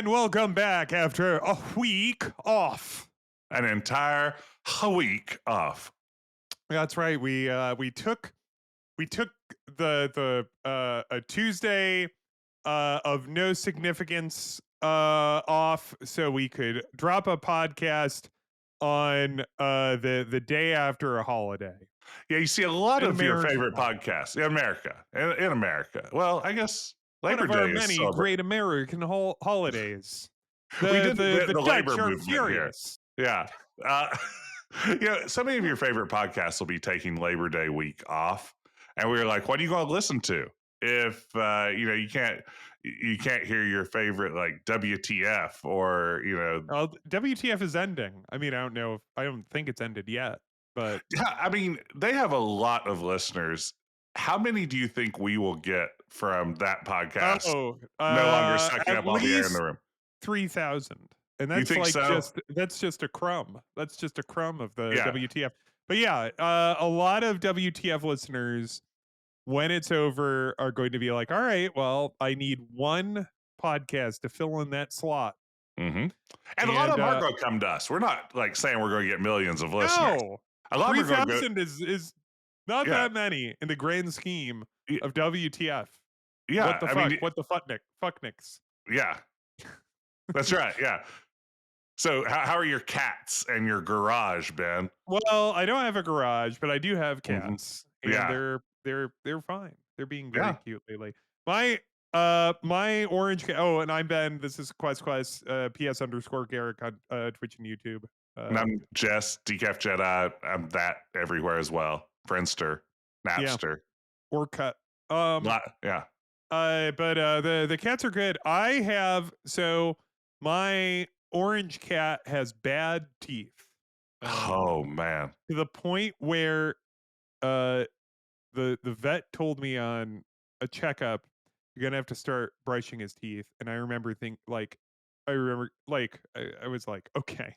And welcome back after a week off. An entire week off. That's right. We took the a Tuesday of no significance off so we could drop a podcast on the day after a holiday. Yeah, you see a lot In of your America. favorite podcasts in America. In America. Well, I guess Labor One of our Day is many celebrated. great American holidays. We did The the Dutch labor are movement furious. here. Yeah. So many of your favorite podcasts will be taking Labor Day week off. And we were like, what are you going to listen to if you can't hear your favorite like WTF or Well, WTF is ending. I mean, I don't think it's ended yet, but yeah, I mean, they have a lot of listeners. How many do you think we will get from that podcast no longer sucking at up all the air in least the room? 3,000, and You that's think like so? that's just a crumb. That's just a crumb of the Yeah. WTF. But yeah, a lot of WTF listeners, when it's over, are going to be like, all right, well, I need one podcast to fill in that slot. Mm-hmm. And a lot of them are going to come to us. We're not like saying we're going to get millions of listeners. No, A lot of them are going to go. 3,000 is not that many in the grand scheme of WTF. Yeah, What the fuck? What the fucknicks? Yeah, that's right. Yeah. So how are your cats and your garage, Ben? Well, I don't have a garage, but I do have Mhm. cats, and Yeah. they're fine. They're being very Yeah. cute lately. My orange cat. Oh, and I'm Ben. This is Quest PS_Garrick on Twitch and YouTube. And I'm Jess, Decaf Jedi. I'm that everywhere as well. Friendster, Napster. Or cut. Yeah. But the cats are good. My orange cat has bad teeth. Oh man. To the point where the vet told me on a checkup, you're gonna have to start brushing his teeth. And I remember I was like, okay.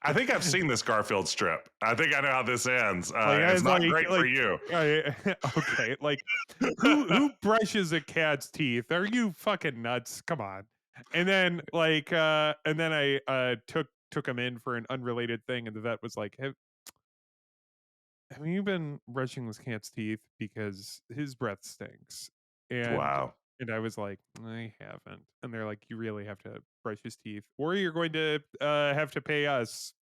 I think I've seen this Garfield strip. I think I know how this ends. I It's was not great for you. Okay, like who brushes a cat's teeth? Are you fucking nuts? Come on. And then I took him in for an unrelated thing, and the vet was like, have you been brushing this cat's teeth because his breath stinks? Wow. And I was like, I haven't. And they're like, you really have to brush his teeth, or you're going to have to pay us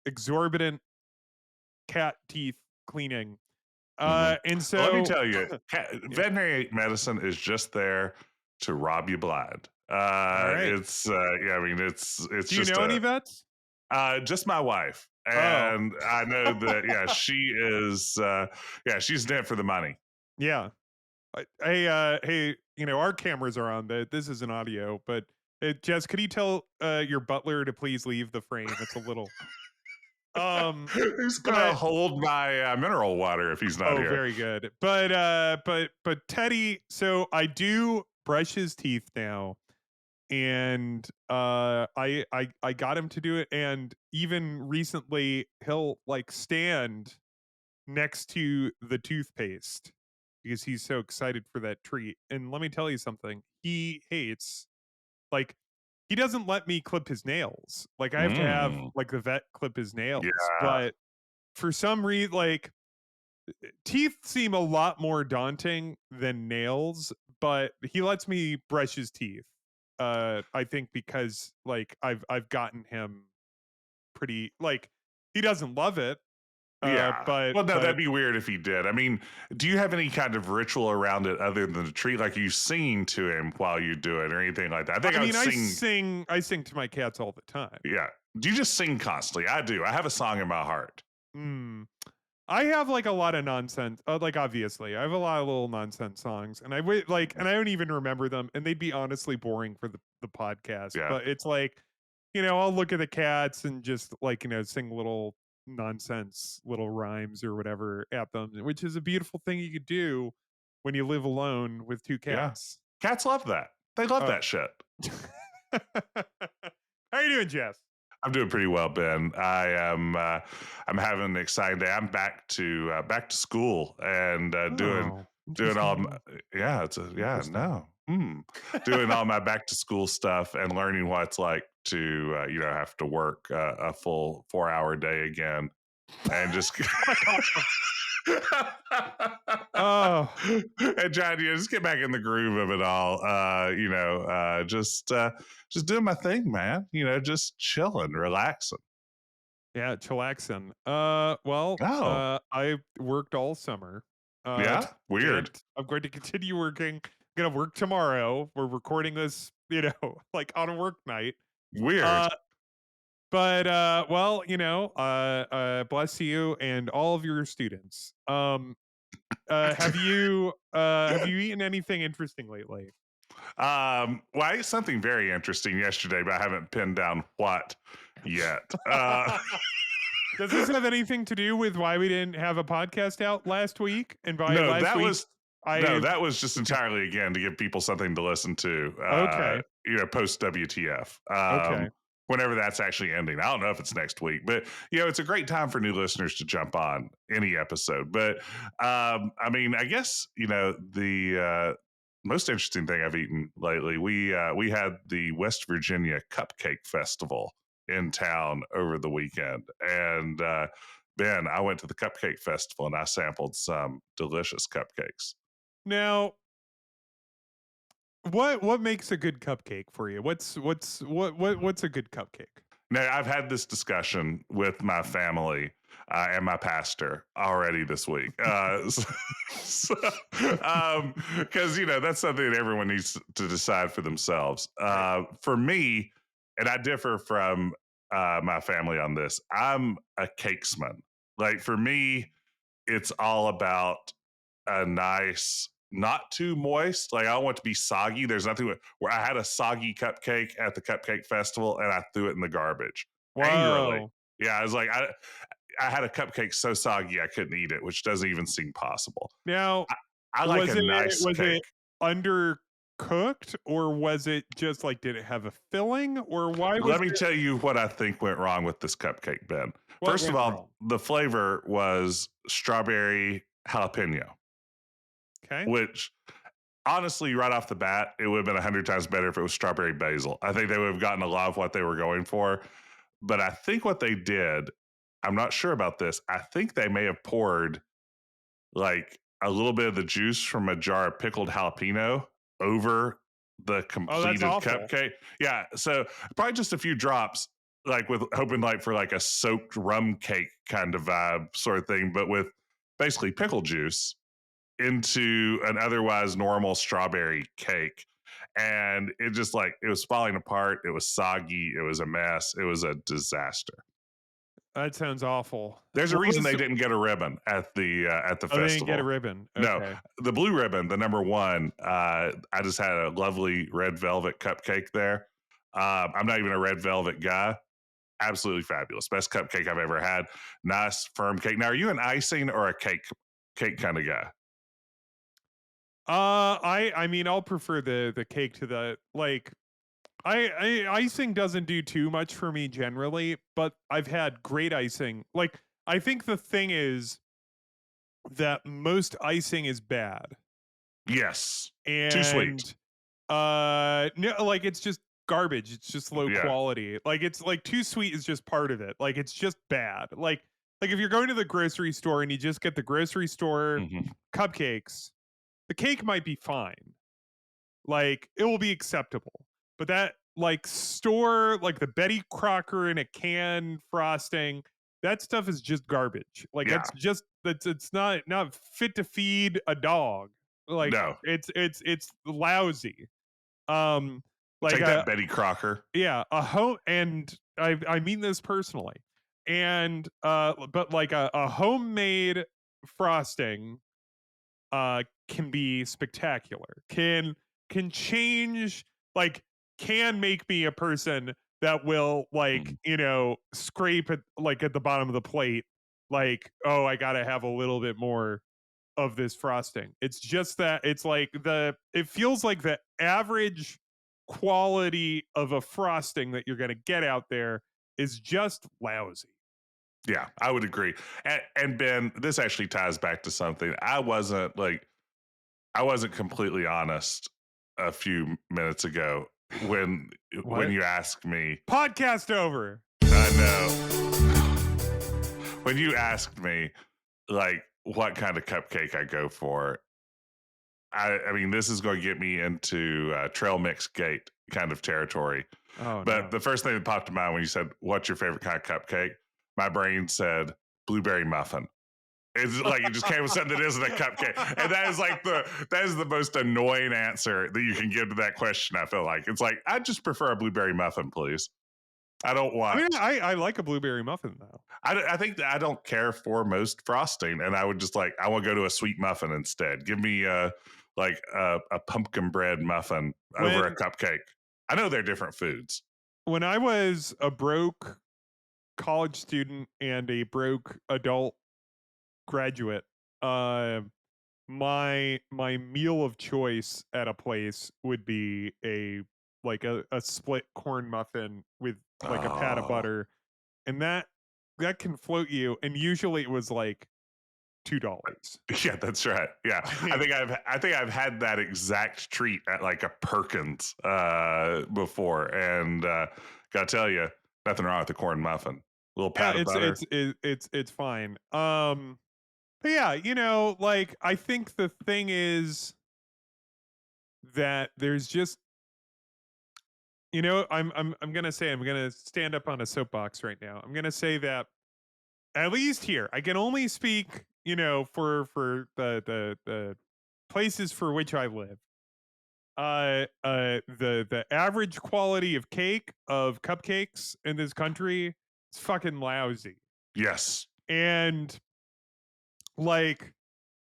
exorbitant cat teeth cleaning. And so let me tell you, veterinary medicine is just there to rob you blind. right. It's I mean, it's do just. You know any vets? Just my wife, and I know that she is. She's in it for the money. Yeah. Hey, our cameras are on. This is an audio, but Jess, could you tell your butler to please leave the frame? It's a little. Who's gonna hold my mineral water if he's not here? Oh, very good. But Teddy, so I do brush his teeth now, and I got him to do it, and even recently he'll like stand next to the toothpaste because he's so excited for that treat. And let me tell you something, he hates, like, he doesn't let me clip his nails. Like, I have to have like the vet clip his nails. But for some reason, like, teeth seem a lot more daunting than nails, but he lets me brush his teeth. I think because like I've gotten him pretty, like, he doesn't love it. But that'd be weird if he did. I mean, do you have any kind of ritual around it other than the treat? Like, you sing to him while you do it or anything like that? I sing to my cats all the time. Yeah. Do you just sing constantly? I do. I have a song in my heart. I have like a lot of nonsense. Like, obviously, I have a lot of little nonsense songs, and I don't even remember them, and they'd be honestly boring for the podcast. Yeah. But it's like, I'll look at the cats and just like sing little nonsense, little rhymes or whatever at them, which is a beautiful thing you could do when you live alone with two cats. Yeah. Cats love that. They love that shit. How you doing, Jess? I'm doing pretty well, Ben. I'm having an exciting day. I'm back to school and doing all. Yeah, doing all my back to school stuff and learning what it's like to, have to work a full 4-hour day again and just Fuck off. Oh, and trying to just get back in the groove of it all. Just doing my thing, man. Just chilling, relaxing. yeah, chillaxing. Well, Oh, I worked all summer. Uh, yeah, weird, and I'm going to continue working. I'm gonna work tomorrow. We're recording this, like on a work night. weird. Uh, but well, bless you and all of your students. Have you eaten anything interesting lately? Well, I ate something very interesting yesterday, but I haven't pinned down what yet. Does this have anything to do with why we didn't have a podcast out last week? And by no, last that week, was no, I that was just entirely again to give people something to listen to. okay, Post WTF. okay. Whenever that's actually ending. I don't know if it's next week, but it's a great time for new listeners to jump on any episode. But I mean, I guess the most interesting thing I've eaten lately. We had the West Virginia Cupcake Festival in town over the weekend, and Ben, I went to the Cupcake Festival and I sampled some delicious cupcakes. Now, what makes a good cupcake for you? What's a good cupcake? Now, I've had this discussion with my family and my pastor already this week. Because, that's something that everyone needs to decide for themselves. Right. For me, and I differ from my family on this, I'm a cakesman. Like, for me, it's all about a nice, not too moist. Like I don't want it to be soggy. There's nothing where I had a soggy cupcake at the cupcake festival and I threw it in the garbage angrily. Whoa. Yeah, I was like, I had a cupcake so soggy I couldn't eat it, which doesn't even seem possible. Now, I, I like a was it nice was cake. it undercooked, or was it just like, did it have a filling, or why was Let me it tell you what I think went wrong with this cupcake, Ben. what First of went all, wrong? the flavor was strawberry jalapeno, Okay. which honestly, right off the bat, it would have been 100 times better if it was strawberry basil. I think they would have gotten a lot of what they were going for. But I think what they did, I'm not sure about this. I think they may have poured like a little bit of the juice from a jar of pickled jalapeno over the Oh, that's completed awful. cupcake. Yeah. So probably just a few drops, like with hoping like for like a soaked rum cake kind of vibe sort of thing, but with basically pickle juice into an otherwise normal strawberry cake. And it just like it was falling apart. It was soggy. It was a mess. It was a disaster. That sounds awful. There's a What reason was they didn't get a ribbon at the Oh, they didn't get a festival. ribbon. No, Okay. the blue ribbon, the number one. I just had a lovely red velvet cupcake there. I'm not even a red velvet guy. Absolutely fabulous, best cupcake I've ever had. Nice firm cake. Now, are you an icing or a cake kind of guy? I mean, I'll prefer the cake to the like icing doesn't do too much for me generally, but I've had great icing. Like I think the thing is that most icing is bad. Yes, too sweet. And no, like it's just garbage. It's just low Yeah. quality. Like it's like too sweet is just part of it. Like it's just bad. Like if you're going to the grocery store and you just get the grocery store Mhm. cupcakes, the cake might be fine. Like it will be acceptable. But that like store like the Betty Crocker in a can frosting, that stuff is just garbage. Like Yeah. that's it's not fit to feed a dog. Like No. it's lousy. Um like Take a that, Betty Crocker. yeah, a home and I mean this personally. And but like a homemade frosting can be spectacular. Can change like can make me a person that will like, Mhm. scrape at like at the bottom of the plate like, "Oh, I got to have a little bit more of this frosting." It's just that it's like it feels like the average quality of a frosting that you're going to get out there is just lousy. Yeah, I would agree. And Ben, this actually ties back to something. I wasn't completely honest a few minutes ago when What? you asked me. Podcast over. I know. When you asked me, like, what kind of cupcake I go for, I mean, this is going to get me into trail mix gate kind of territory. Oh But no. the first thing that popped to mind when you said, "What's your favorite kind of cupcake?" My brain said blueberry muffin. It's like it just came with something that isn't a cupcake, and that is the most annoying answer that you can give to that question. I feel like it's like I just prefer a blueberry muffin, please. I don't I want. mean, I like a blueberry muffin though. I think that I don't care for most frosting, and I would just like I want to go to a sweet muffin instead. Give me like a pumpkin bread muffin over a When cupcake. I know they're different foods. when I was a broke college student and a broke adult graduate, uh, my meal of choice at a place would be a split corn muffin with like a pat of Oh, butter, and that can float you. And usually it was like $2. yeah, that's right. Yeah, I mean, I think I've had that exact treat at like a Perkins before, and gotta tell you, nothing wrong with the corn muffin. A little yeah, pat of butter. it's fine. But yeah, like I think the thing is that there's just I'm gonna say I'm gonna stand up on a soapbox right now. I'm gonna say that at least here, I can only speak, for the places for which I live. The average quality of cupcakes in this country is fucking lousy. Yes. And like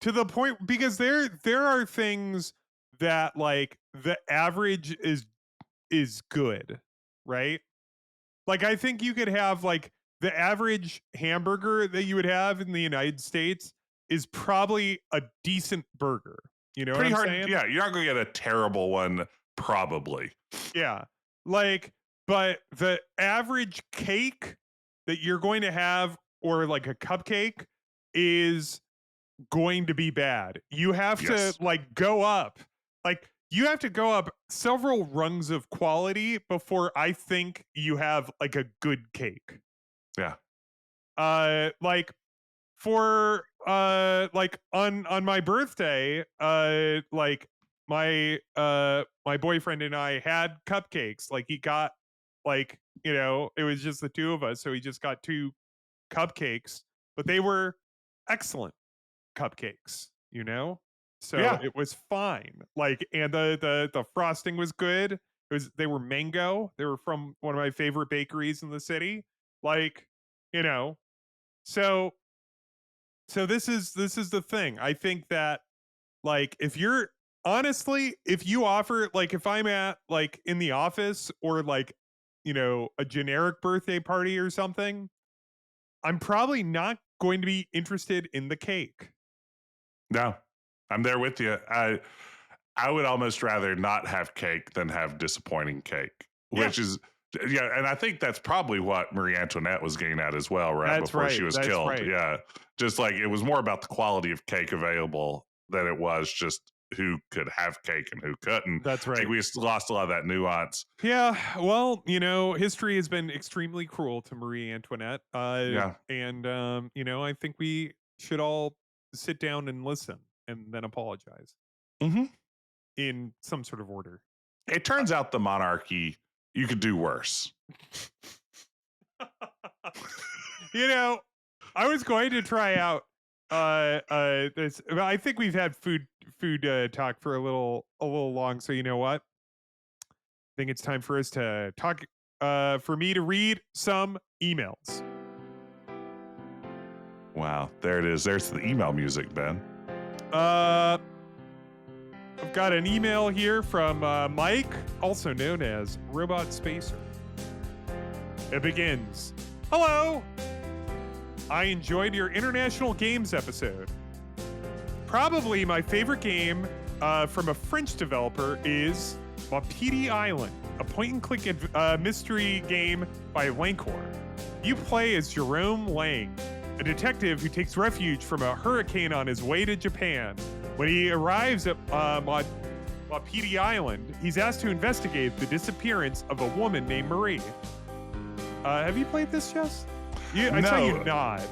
to the point because there are things that like the average is good, right? Like I think you could have like the average hamburger that you would have in the United States is probably a decent burger. You know what Pretty I'm hard. saying? Yeah, you're not going to get a terrible one, probably. Yeah. Like, but the average cake that you're going to have or like a cupcake is going to be bad. You have to Yes. like go up. Like you have to go up several rungs of quality before I think you have like a good cake. Yeah. Like for like on my birthday, like my boyfriend and I had cupcakes. Like he got like, it was just the two of us, so he just got two cupcakes, but they were excellent cupcakes, so Yeah. it was fine. Like, and the frosting was good. They were mango. They were from one of my favorite bakeries in the city. Like, you know so this is the thing. I think that like if you offer, like, if I'm at like in the office or like, a generic birthday party or something, I'm probably not going to be interested in the cake. No, I'm there with you. I would almost rather not have cake than have disappointing cake, Yeah, which is yeah, and I think that's probably what Marie Antoinette was getting at as well, right that's before she right. was That's killed. right. Yeah, just like it was more about the quality of cake available than it was just who could have cake and who couldn't. That's I think right. we lost a lot of that nuance. Yeah, well, history has been extremely cruel to Marie Antoinette. Yeah. And I think we should all sit down and listen and then apologize Hmm. in some sort of order. It turns out the monarchy you could do worse. you know, I was going to try out this. Well, I think we've had food talk for a little long, so you know what? I think it's time for us to talk for me to read some emails. Wow, there it is. There's the email music, Ben. I've got an email here from Mike, also known as Robot Spacer. It begins. Hello! I enjoyed your international games episode. Probably my favorite game from a French developer is Wapiti Island, a point-and-click mystery game by Lancor. You play as Jerome Lang, a detective who takes refuge from a hurricane on his way to Japan. When he arrives at Wapiti Island, he's asked to investigate the disappearance of a woman named Marie. Have you played this, Jess? I saw you nod.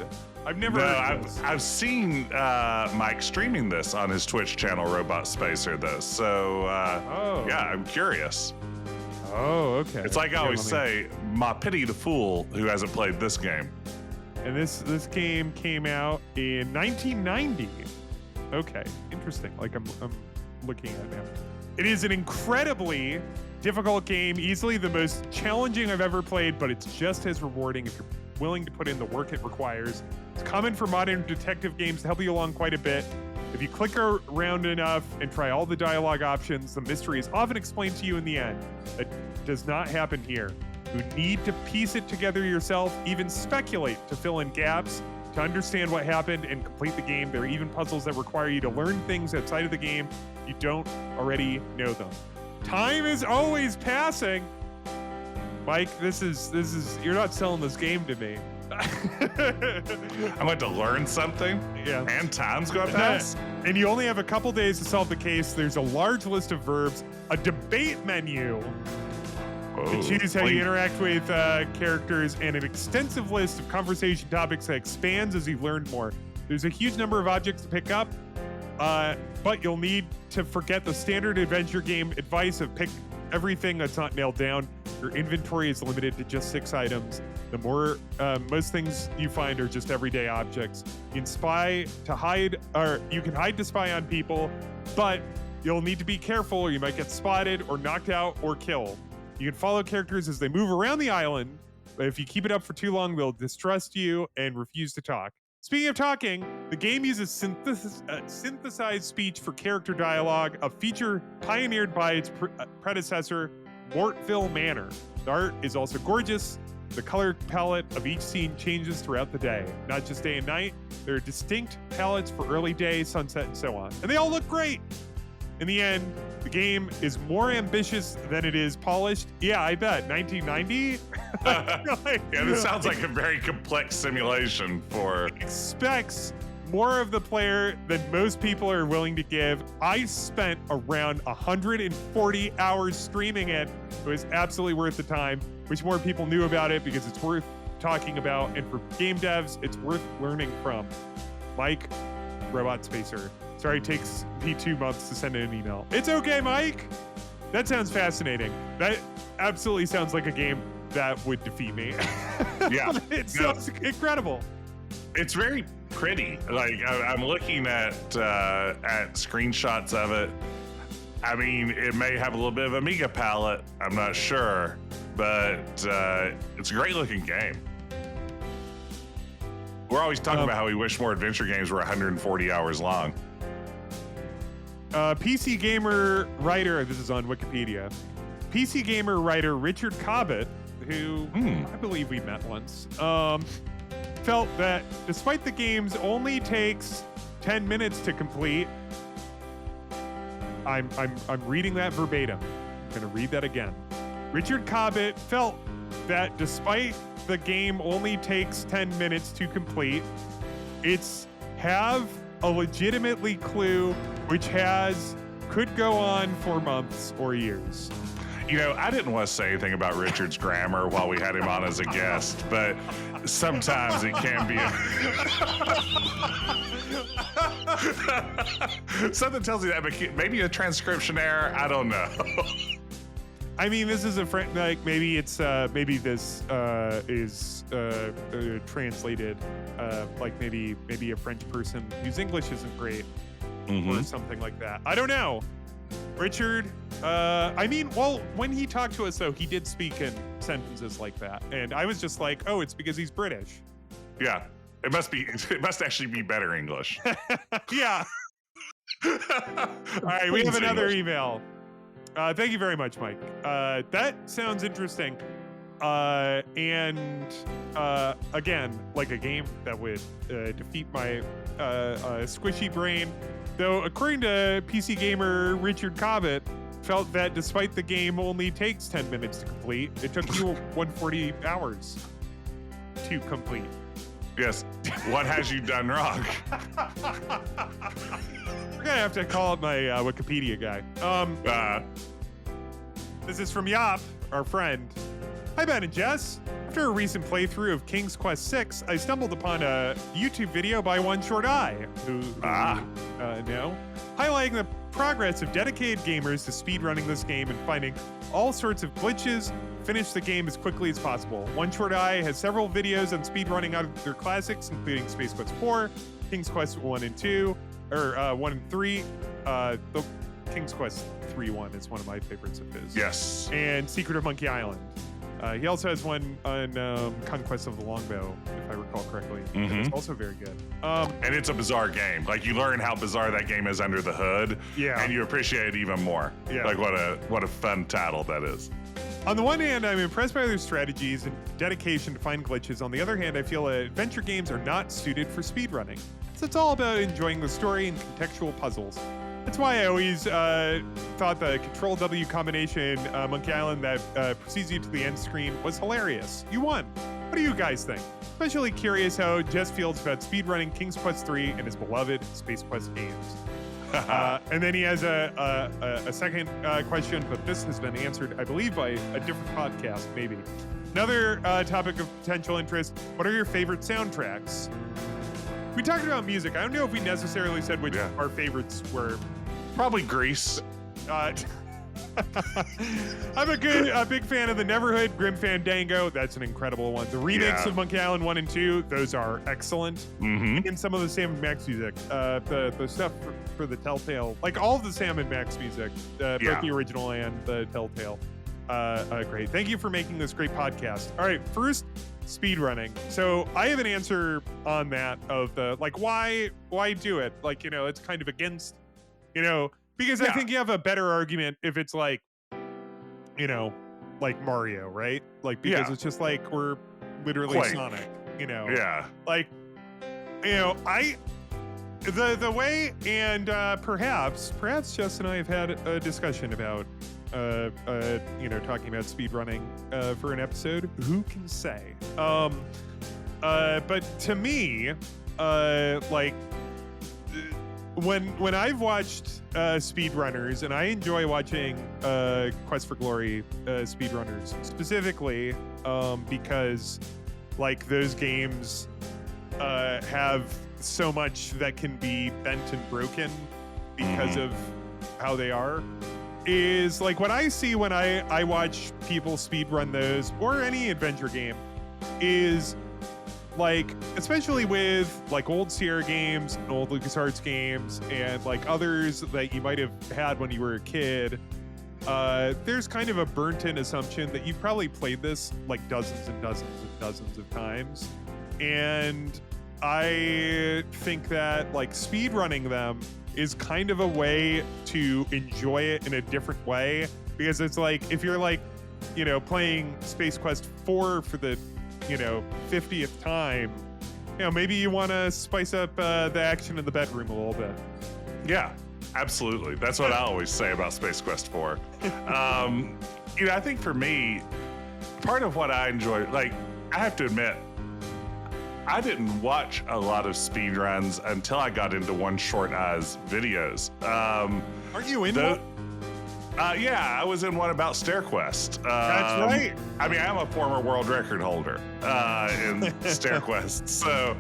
I've never. No, I've seen Mike streaming this on his Twitch channel, Robot Spacer. This, so yeah, I'm curious. Oh, okay. It's like I always say, my pity the fool who hasn't played this game. And this game came out in 1990. Okay, interesting. Like I'm looking at it now. It is an incredibly difficult game, easily the most challenging I've ever played, but it's just as rewarding if you're willing to put in the work it requires. It's common for modern detective games to help you along quite a bit. If you click around enough and try all the dialogue options, the mystery is often explained to you in the end. That does not happen here. You need to piece it together yourself, even speculate to fill in gaps, to understand what happened and complete the game. There are even puzzles that require you to learn things outside of the game you don't already know them. Time is always passing. Mike, this is you're not selling this game to me. I'm going to learn something. Yeah. And time's going fast. And you only have a couple days to solve the case. There's a large list of verbs, a debate menu to choose how you interact with characters, and an extensive list of conversation topics that expands as you learn more. There's a huge number of objects to pick up, but you'll need to forget the standard adventure game advice of pick everything that's not nailed down. Your inventory is limited to just 6 items. The more, most things you find are just everyday objects. You can hide to spy on people, but you'll need to be careful or you might get spotted or knocked out or killed. You can follow characters as they move around the island, but if you keep it up for too long, they'll distrust you and refuse to talk. Speaking of talking, the game uses synthesized speech for character dialogue, a feature pioneered by its predecessor, Mortville Manor. The art is also gorgeous. The color palette of each scene changes throughout the day, not just day and night. There are distinct palettes for early day, sunset, and so on. And they all look great. In the end, the game is more ambitious than it is polished. Yeah, I bet. 1990? Yeah, this sounds like a very complex simulation for... It expects more of the player than most people are willing to give. I spent around 140 hours streaming it. It was absolutely worth the time. Wish more people knew about it because it's worth talking about. And for game devs, it's worth learning from. Mike, Robot Spacer. Sorry, it takes me 2 months to send in an email. It's okay, Mike. That sounds fascinating. That absolutely sounds like a game that would defeat me. Yeah. It sounds incredible. It's very pretty. Like I'm looking at screenshots of it. I mean, it may have a little bit of Amiga palette. I'm not sure, but it's a great looking game. We're always talking about how we wish more adventure games were 140 hours long. PC Gamer writer, this is on Wikipedia. PC Gamer writer Richard Cobbett, who I believe we met once, felt that despite the game's only takes 10 minutes to complete, I'm reading that verbatim. I'm gonna read that again. Richard Cobbett felt that despite the game only takes 10 minutes to complete, it's have a legitimately clue which could go on for months or years. You know, I didn't want to say anything about Richard's grammar while we had him on as a guest, but sometimes it can be. Something tells me that, but maybe a transcription error. I don't know. I mean, this is like maybe it's maybe this is translated like maybe a French person whose English isn't great or something like that. I don't know. Richard, I mean, well, when he talked to us though, he did speak in sentences like that, and I was just like, oh, it's because he's British. Yeah, it must actually be better English. Yeah. All right, we have another email. Thank you very much, Mike. That sounds interesting. And again, like a game that would defeat my squishy brain. Though, according to PC Gamer Richard Cobbett, felt that despite the game only takes 10 minutes to complete, it took you 140 hours to complete. Yes. What has you done wrong? We're gonna have to call up my Wikipedia guy. This is from Yop, our friend. Hi, Ben and Jess. After a recent playthrough of King's Quest VI, I stumbled upon a YouTube video by One Short Eye, who know, highlighting the progress of dedicated gamers to speedrunning this game and finding all sorts of glitches, finish the game as quickly as possible. One Short Eye has several videos on speedrunning out of their classics, including Space Quest 4, King's Quest 1 and 2, or 1 and 3. The King's Quest 3-1 is one of my favorites of his. Yes. And Secret of Monkey Island. He also has one on Conquest of the Longbow, if I recall correctly. It's also very good. And it's a bizarre game. Like, you learn how bizarre that game is under the hood, and you appreciate it even more. Yeah. Like, what a fun title that is. On the one hand, I'm impressed by their strategies and dedication to find glitches. On the other hand, I feel that adventure games are not suited for speedrunning. So it's all about enjoying the story and contextual puzzles. That's why I always thought the Control-W combination Monkey Island that precedes you to the end screen was hilarious. You won. What do you guys think? Especially curious how Jess feels about speedrunning King's Quest 3 and his beloved Space Quest games. And then he has a second question, but this has been answered, I believe, by a different podcast, maybe. Another topic of potential interest, what are your favorite soundtracks? We talked about music. I don't know if we necessarily said which our favorites were. Probably Grease. I'm a big fan of the Neverhood, Grim Fandango. That's an incredible one. The remakes of Monkey Island 1 and 2, those are excellent. And some of the Sam & Max music, the stuff for the Telltale, like all of the Sam & Max music, both the original and the Telltale. Great. Thank you for making this great podcast. All right, first, speedrunning. So I have an answer on that of the, like, why do it? Like, you know, it's kind of against, you know, because I think you have a better argument if it's like, you know, like Mario, right? Like, because it's just like, we're literally Sonic, you know? Yeah. Like, you know, the way, and perhaps Jess and I have had a discussion about, you know, talking about speedrunning for an episode. Who can say? But to me, like, when I've watched speedrunners, and I enjoy watching Quest for Glory speedrunners specifically because, like, those games have so much that can be bent and broken because of how they are. Is like what I see when I watch people speedrun those or any adventure game is, like, especially with like old Sierra games and old LucasArts games and like others that you might have had when you were a kid, there's kind of a burnt-in assumption that you've probably played this like dozens and dozens and dozens of times. And I think that, like, speedrunning them is kind of a way to enjoy it in a different way, because it's like, if you're like, you know, playing Space Quest 4 for the, you know, 50th time, you know, maybe you want to spice up the action in the bedroom a little bit. Yeah, absolutely. That's what I always say about Space Quest 4. You know, I think for me, part of what I enjoy, like, I have to admit, I didn't watch a lot of speedruns until I got into One Short Eye's videos. Aren't you in one? Yeah, I was in one about StairQuest. That's right. I mean, I'm a former world record holder in StairQuest, so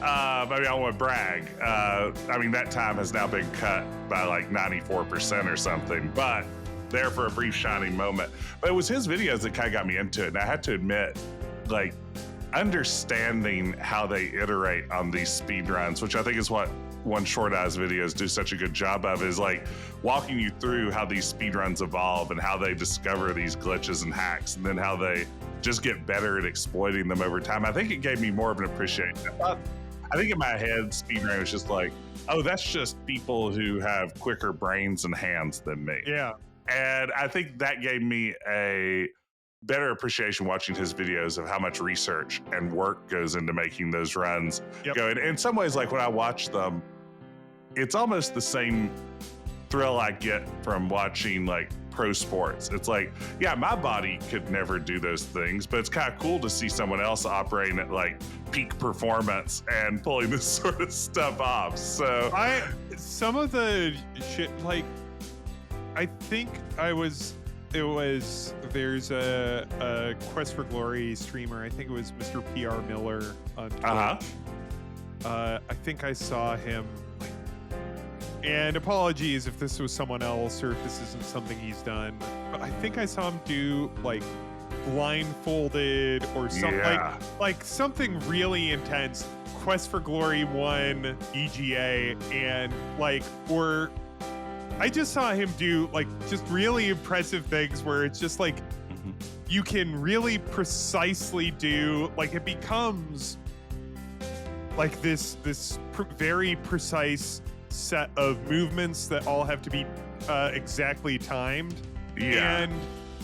I mean, I want to brag. I mean, that time has now been cut by like 94% or something, but there for a brief shining moment. But it was his videos that kind of got me into it, and I had to admit, like, understanding how they iterate on these speed runs, which I think is what One Short Eye's videos do such a good job of, is like walking you through how these speed runs evolve and how they discover these glitches and hacks, and then how they just get better at exploiting them over time. I think it gave me more of an appreciation. I think in my head, speedrun was just like, oh, that's just people who have quicker brains and hands than me. Yeah. And I think that gave me a better appreciation watching his videos of how much research and work goes into making those runs go. And in some ways, like, when I watch them, it's almost the same thrill I get from watching like pro sports. It's like, yeah, my body could never do those things, but it's kind of cool to see someone else operating at like peak performance and pulling this sort of stuff off. So some of the shit, like, I think there's a Quest for Glory streamer, I think it was Mr. PR Miller on Twitch. I think I saw him, and apologies if this was someone else or if this isn't something he's done, but I think I saw him do like blindfolded or something, like something really intense, Quest for Glory 1 EGA, and like, or I just saw him do like just really impressive things where it's just like you can really precisely do, like, it becomes like this very precise set of movements that all have to be exactly timed. And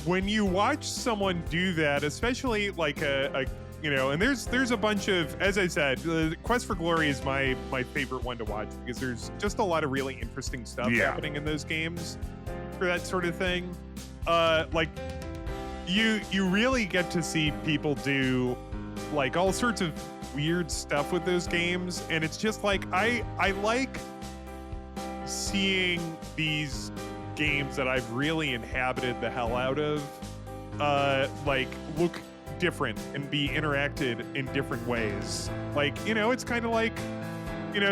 when you watch someone do that, especially like a and there's a bunch of, as I said, Quest for Glory is my favorite one to watch because there's just a lot of really interesting stuff happening in those games for that sort of thing. Like you really get to see people do like all sorts of weird stuff with those games, and it's just like I like seeing these games that I've really inhabited the hell out of like look different and be interacted in different ways. Like, it's kind of like,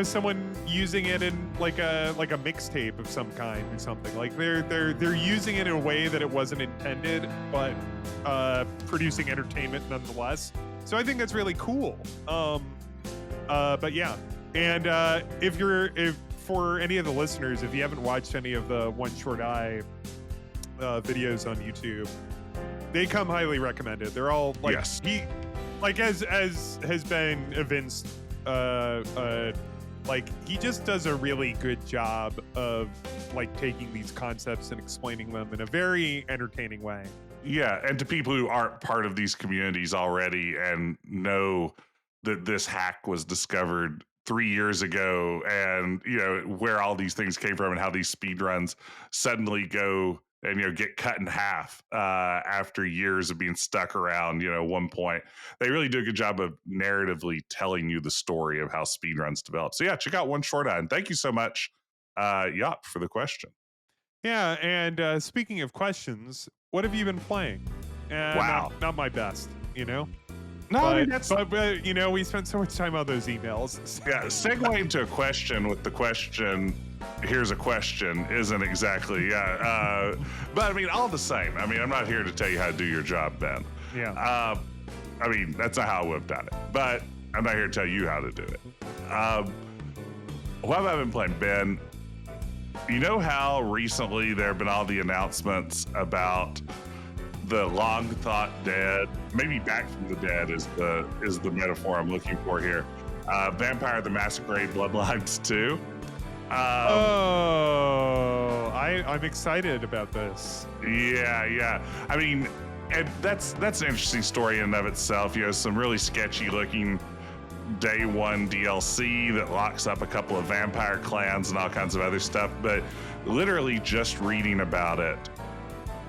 someone using it in like a mixtape of some kind or something. Like they're using it in a way that it wasn't intended, but producing entertainment nonetheless. So I think that's really cool. But yeah, and if for any of the listeners, if you haven't watched any of the One Short Eye videos on YouTube, they come highly recommended. They're all like like as has been evinced, like he just does a really good job of like taking these concepts and explaining them in a very entertaining way. Yeah, and to people who aren't part of these communities already and know that this hack was discovered 3 years ago, and where all these things came from and how these speed runs suddenly go and get cut in half after years of being stuck around one point. They really do a good job of narratively telling you the story of how speedruns develop. So yeah, check out One Short Eye, and thank you so much Yop for the question. Yeah, and speaking of questions, what have you been playing? Wow, not my best, No, but, I mean, that's but we spent so much time on those emails. Yeah, segueing to a question with the question, here's a question, isn't exactly, but I mean, all the same. I mean, I'm not here to tell you how to do your job, Ben. Yeah. I mean, that's not how I would have done it, but I'm not here to tell you how to do it. What have I been playing, Ben? You know how recently there have been all the announcements about the long thought dead, maybe Back from the Dead is the metaphor I'm looking for here. Vampire the Masquerade Bloodlines 2. I'm excited about this. Yeah. I mean, and that's an interesting story in and of itself. Some really sketchy looking day one DLC that locks up a couple of vampire clans and all kinds of other stuff. But literally just reading about it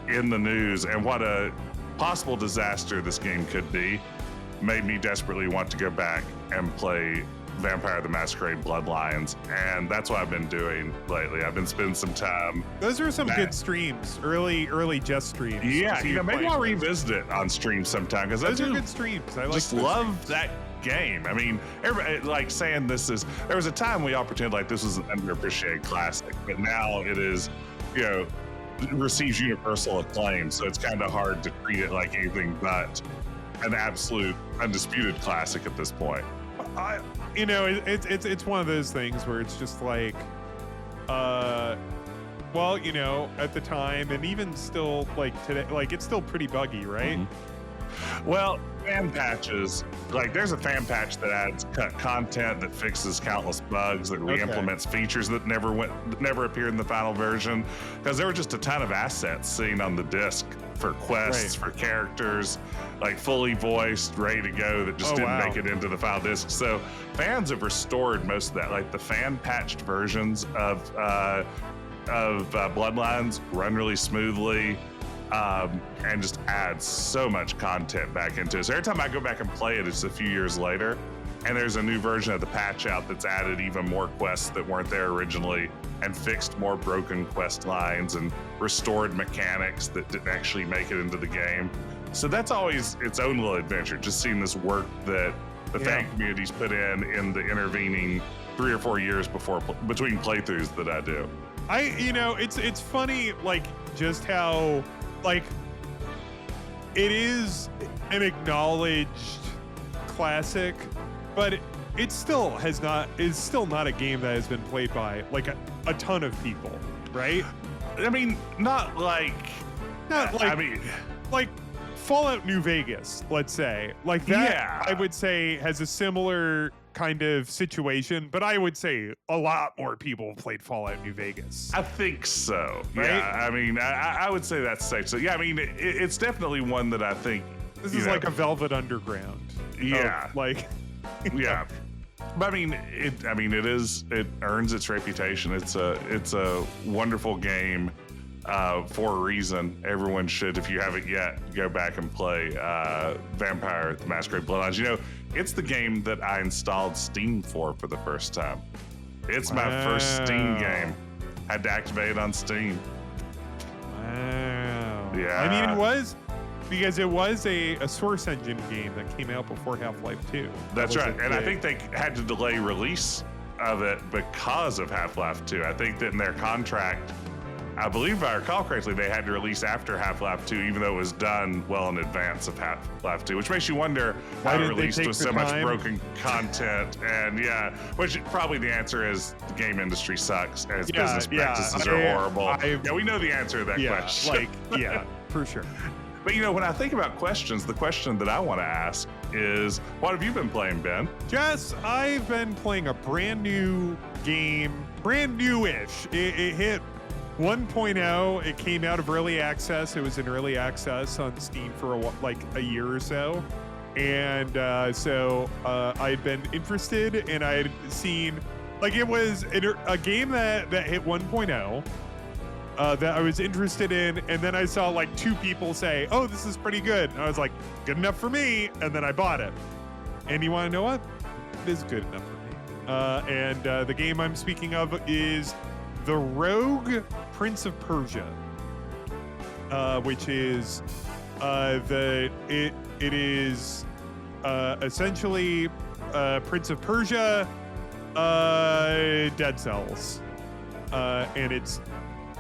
in the news and what a possible disaster this game could be made me desperately want to go back and play Vampire the Masquerade Bloodlines, and that's what I've been doing lately. I've been spending some time. Those are some good streams, early Jess streams. Yeah, maybe I'll revisit it on stream sometime because those are good streams. I just love that game. I mean, everybody like saying this is. There was a time we all pretended like this was an underappreciated classic, but now it is. It receives universal acclaim, so it's kind of hard to treat it like anything but an absolute undisputed classic at this point. It's one of those things where it's just like, at the time and even still like today, like it's still pretty buggy, right? Mm-hmm. Well, fan patches, like there's a fan patch that adds content that fixes countless bugs, that re-implements features that never appeared in the final version, because there were just a ton of assets sitting on the disc for quests, for characters, like fully voiced, ready to go, that just didn't make it into the final disc. So fans have restored most of that, like the fan patched versions of of Bloodlines run really smoothly, and just adds so much content back into it. So every time I go back and play it, it's a few years later, and there's a new version of the patch out that's added even more quests that weren't there originally, and fixed more broken quest lines and restored mechanics that didn't actually make it into the game. So that's always its own little adventure, just seeing this work that the fan community's put in the intervening 3 or 4 years between playthroughs that I do. It's funny, like, just how, like, it is an acknowledged classic, but it still is still not a game that has been played by like a ton of people, right? I mean, not like I mean, like Fallout New Vegas, let's say, like that. Yeah. I would say has a similar kind of situation, but I would say a lot more people played Fallout New Vegas. I think so. Right? Yeah, I mean, I would say that's safe. So yeah, I mean, it's definitely one that I think This is like a Velvet Underground. Yeah. Like, yeah. But I mean, it earns its reputation. It's a wonderful game for a reason. Everyone should, if you haven't yet, go back and play Vampire: The Masquerade Bloodlines. It's the game that I installed Steam for the first time. It's my first Steam game. Had to activate it on Steam. Wow. Yeah. I mean, it was because it was a Source Engine game that came out before Half-Life 2. That's right. And I think they had to delay release of it because of Half-Life 2. I think that in their contract, I believe if I recall correctly, they had to release after Half-Life 2, even though it was done well in advance of Half-Life 2, which makes you wonder Why how did it they released take with the so much time? broken content. And yeah, which probably the answer is the game industry sucks and its business practices are horrible. Yeah, we know the answer to that question. For sure. But when I think about questions, the question that I want to ask is, what have you been playing, Ben? Jess, I've been playing a brand new game, brand new-ish. It hit 1.0. It came out of early access. It was in early access on Steam for a year or so. And so I'd been interested, and I had seen, it was a game that hit 1.0. That I was interested in, and then I saw 2 people say, "Oh, this is pretty good." And I was like, "Good enough for me," and then I bought it. And you want to know what? It is good enough for me. And the game I'm speaking of is The Rogue Prince of Persia, which is it is essentially Prince of Persia, Dead Cells, and it's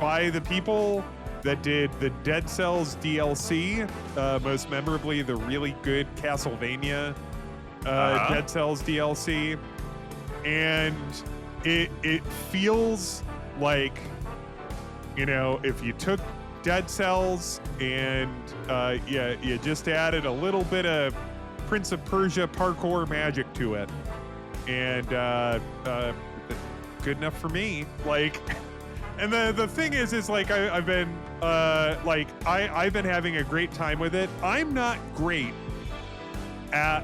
by the people that did the Dead Cells DLC, most memorably the really good Castlevania Dead Cells DLC. And it feels like, if you took Dead Cells and you just added a little bit of Prince of Persia parkour magic to it, and good enough for me. And the thing is I've been I've been having a great time with it. I'm not great at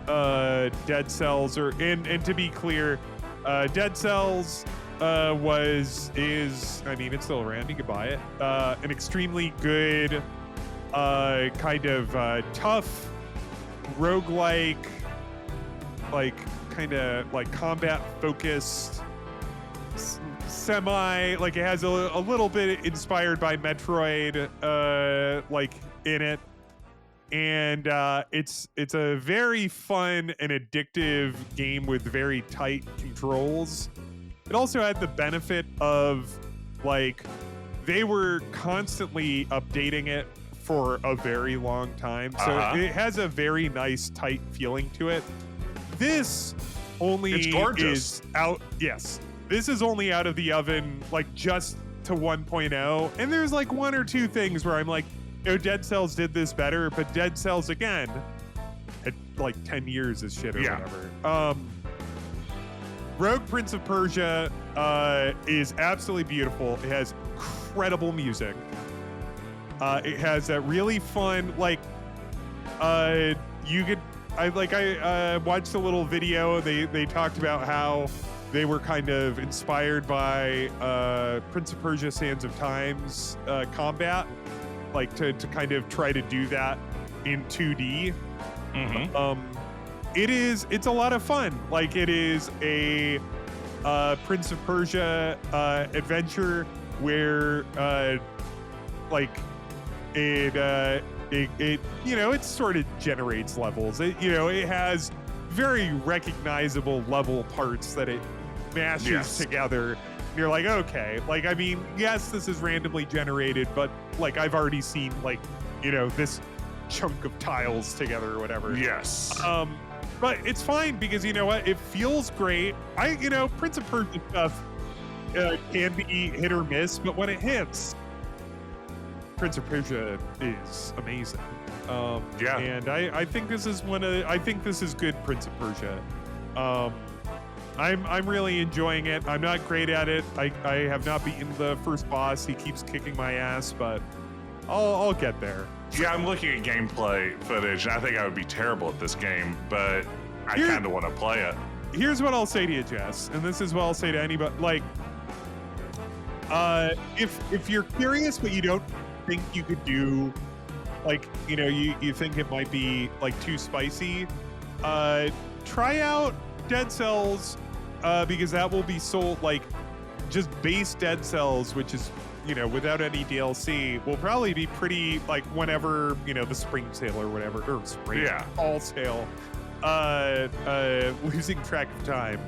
Dead Cells, and to be clear, Dead Cells it's still around. You can buy it. An extremely good kind of tough roguelike, kind of combat focused. It has a little bit inspired by Metroid in it, and it's a very fun and addictive game with very tight controls. It also had the benefit of they were constantly updating it for a very long time, so it has a very nice tight feeling to it. This only It's gorgeous. is out. Yes. This is only out of the oven, just to 1.0. And there's 1 or 2 things where I'm Dead Cells did this better, but Dead Cells, again, at 10 years is shit or whatever. Rogue Prince of Persia is absolutely beautiful. It has incredible music. It has that really fun, I watched a little video. They talked about how they were kind of inspired by Prince of Persia: Sands of Time's combat, like to kind of try to do that in 2D. It's a lot of fun. Like, it is a Prince of Persia adventure where like it it sort of generates levels. It has very recognizable level parts that it mashes together. And you're like, okay, like, I mean, yes, this is randomly generated, but like, I've already seen like, this chunk of tiles together or whatever. Yes. But it's fine because you know what? It feels great. Prince of Persia stuff can be hit or miss, but when it hits, Prince of Persia is amazing. And I think this is I think this is good Prince of Persia. I'm really enjoying it. I'm not great at it. I have not beaten the first boss. He keeps kicking my ass, but I'll get there. Yeah, I'm looking at gameplay footage, and I think I would be terrible at this game, but I kind of want to play it. Here's what I'll say to you, Jess, and this is what I'll say to anybody. Like, if you're curious but you don't think you could do, like, you think it might be like too spicy, try out Dead Cells, because that will be sold, like, just base Dead Cells, which is, without any DLC, will probably be pretty, like, whenever, the spring sale or whatever, or fall sale, losing track of time.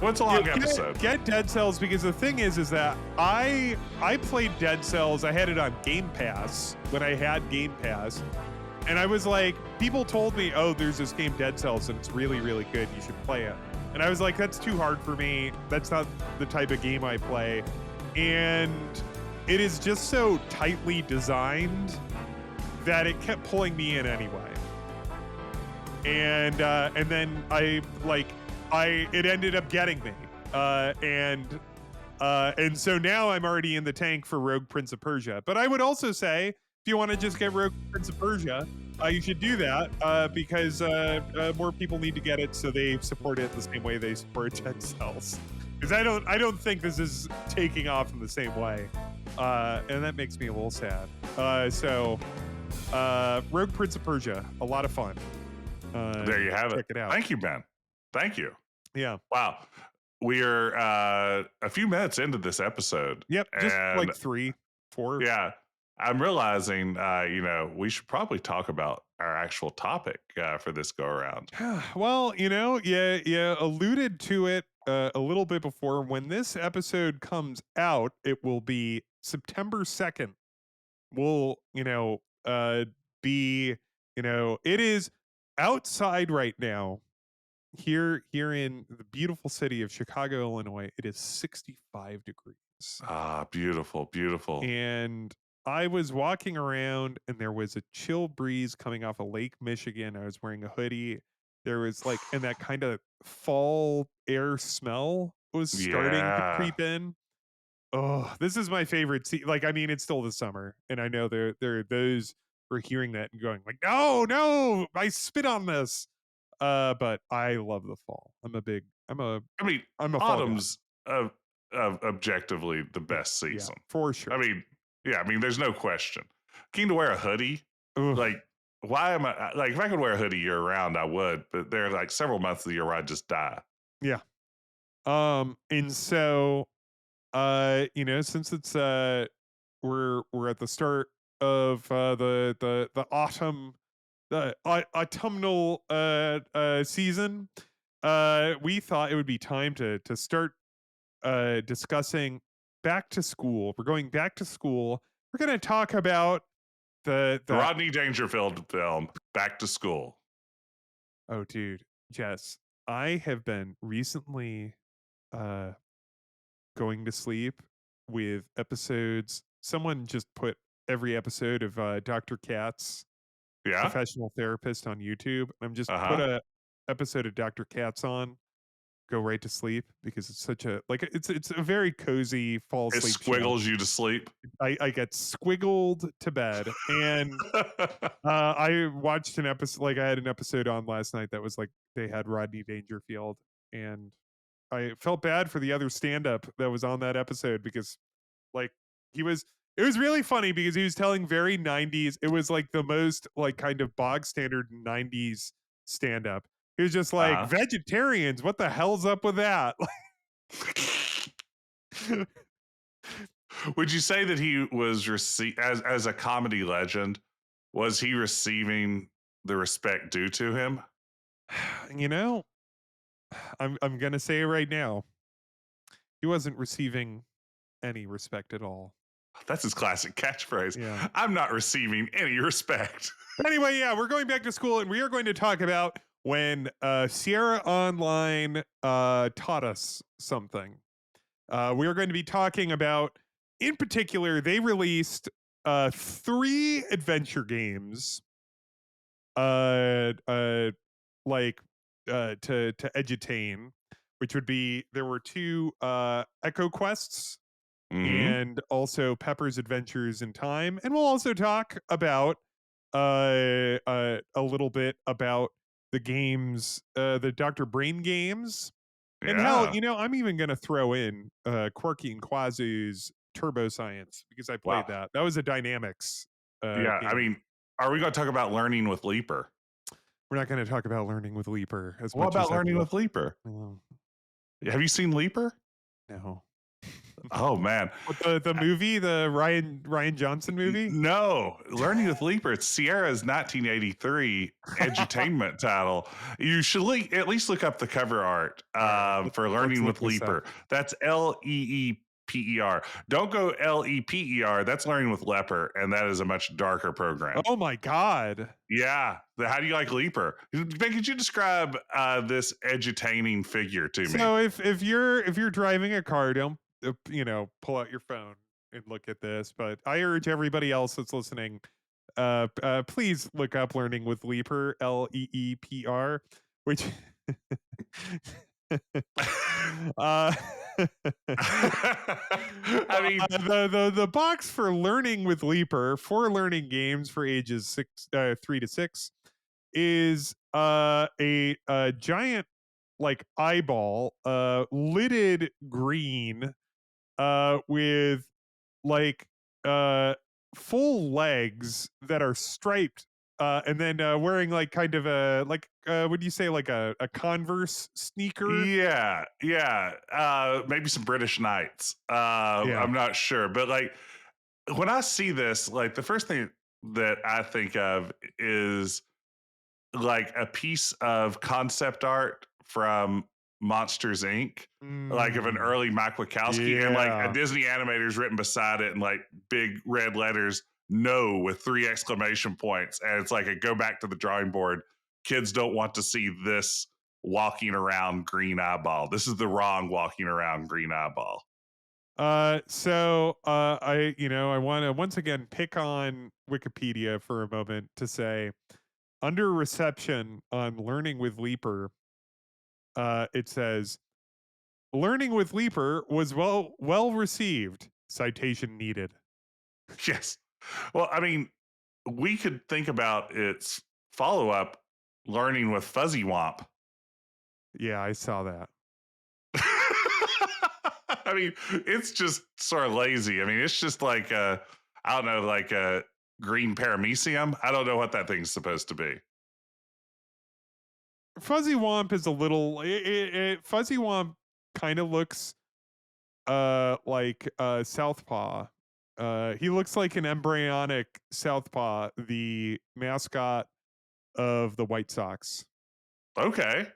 What's a long episode? Get Dead Cells, because the thing is that I played Dead Cells. I had it on Game Pass when I had Game Pass, and I was like, people told me, oh, there's this game Dead Cells and it's really, really good. You should play it. And I was like, that's too hard for me. That's not the type of game I play. And it is just so tightly designed that it kept pulling me in anyway. And then it ended up getting me. And so now I'm already in the tank for Rogue Prince of Persia. But I would also say, if you want to just get Rogue Prince of Persia, you should do that, because more people need to get it so they support it the same way they support Dead Cells. Because I don't think this is taking off in the same way, and that makes me a little sad. Rogue Prince of Persia, a lot of fun. There you have it. Check it out. Thank you, Ben. Thank you. Yeah. Wow. We are a few minutes into this episode. Yep. Just like 3, 4. Yeah. I'm realizing, we should probably talk about our actual topic for this go around. Well, you alluded to it a little bit before. When this episode comes out, it will be September 2nd. We'll, be, it is outside right now. Here in the beautiful city of Chicago, Illinois, it is 65 degrees. Ah, beautiful, beautiful. And I was walking around and there was a chill breeze coming off of Lake Michigan. I was wearing a hoodie. There was and that kind of fall air smell was starting to creep in. Oh, this is my favorite season. Like, I mean, it's still the summer, and I know there are those who are hearing that and going like, no, I spit on this. But I love the fall. I'm a autumn's objectively the best season. Yeah, for sure. I mean, there's no question. Keen to wear a hoodie. Ugh. Like, why am I, like, if I could wear a hoodie year round, I would, but there are like several months of the year where I just die. Yeah. And so, since it's, we're at the start of, the autumn, the autumnal, season, we thought it would be time to start, discussing back to school. We're going back to school. We're going to talk about the Rodney Dangerfield film, Back to School. Oh, dude, Jess, I have been recently going to sleep with episodes. Someone just put every episode of Dr. Katz, Professional Therapist, on YouTube. I'm just put a episode of Dr. Katz on, go right to sleep, because it's such a it's a very cozy fall sleep. It squiggles you to sleep. I get squiggled to bed, and I watched an episode. Like, I had an episode on last night that was like they had Rodney Dangerfield, and I felt bad for the other stand-up that was on that episode because like he was it was really funny because he was telling very 90s. It was like the most like kind of bog standard 90s stand-up. He was just like, Uh vegetarians, what the hell's up with that? huh. Would you say that he was as a comedy legend? Was he receiving the respect due to him? You know, I'm gonna say it right now. He wasn't receiving any respect at all. That's his classic catchphrase. Yeah. I'm not receiving any respect. Anyway, yeah, we're going back to school and we are going to talk about when Sierra Online taught us something. We are going to be talking about, in particular, they released 3 adventure games, uh, uh, like to edutain, which would be there were 2 Ecoquests Hmm. and also Pepper's Adventures in Time, and we'll also talk about a little bit about the games, the Dr. Brain games. And hell, Yeah. you know, I'm even gonna throw in Quirky and Quazu's Turbo Science because I played Wow. that. That was a dynamics Yeah. I game. mean, are we going to talk about learning with Leaper? We're not gonna talk about learning with Leaper as What much as about I'd learning love. with Leaper? No, Have you seen Leaper? no. Oh man. What the movie, the Ryan Johnson movie? No, Learning with Leaper. It's Sierra's 1983 edutainment title. You should at least look up the cover art All right, for let's Learning look with this up. Leaper. That's Leeper. Don't go Leper. That's Learning with Leper, and that is a much darker program. Oh my god. Yeah. How do you like Leaper? Ben, could you describe this edutaining figure to me? So if you're driving a car, don't pull out your phone and look at this. But I urge everybody else that's listening, please look up Learning with Leaper, Leepr, which uh, I mean, the box for Learning with Leaper for learning games for ages 3 to 6 is a giant like eyeball lidded green with like uh full legs that are striped and then wearing like kind of a like would you say like a Converse sneaker? yeah. Maybe some British Knights. Yeah. I'm not sure, but like when I see this, like the first thing that I think of is like a piece of concept art from Monsters Inc., like of an Mm, early Mike Wachowski, and like a yeah. Disney animators written beside it in like big red letters, no, with 3 exclamation points. And it's like a go back to the drawing board. Kids don't want to see this walking around green eyeball. This is the wrong walking around green eyeball. I want to once again pick on Wikipedia for a moment to say under reception on Learning with Leaper, it says Learning with Leaper was well received. Citation needed. Yes. Well, I mean, we could think about its follow up, learning with Fuzzy Womp. Yeah, I saw that. I mean, it's just sort of lazy. I mean, it's just like I don't know, like a green paramecium. I don't know what that thing's supposed to be. Fuzzy Womp is a little Fuzzy Womp kind of looks like Southpaw. He looks like an embryonic Southpaw, the mascot of the White Sox. Okay.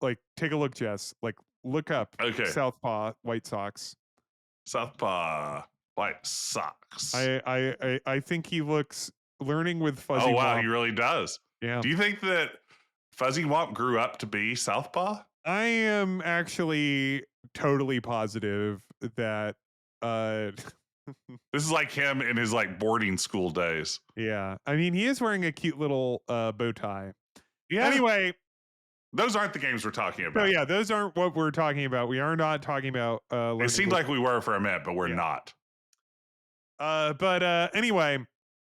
Like take a look, Jess. Like look up Okay. Southpaw White Sox. Southpaw White Sox. I think he looks Learning with Oh Fuzzy wow, he Womp. really does. Yeah. Do you think that Fuzzy Womp grew up to be Southpaw? I am actually totally positive that uh This is like him in his like boarding school days. yeah. I mean, he is wearing a cute little bow tie. Yeah. Anyway, Those aren't the games we're talking so about. yeah, those aren't what we're talking about. We are not talking about It Learning seemed with like we were for a minute, but we're yeah. not. But anyway,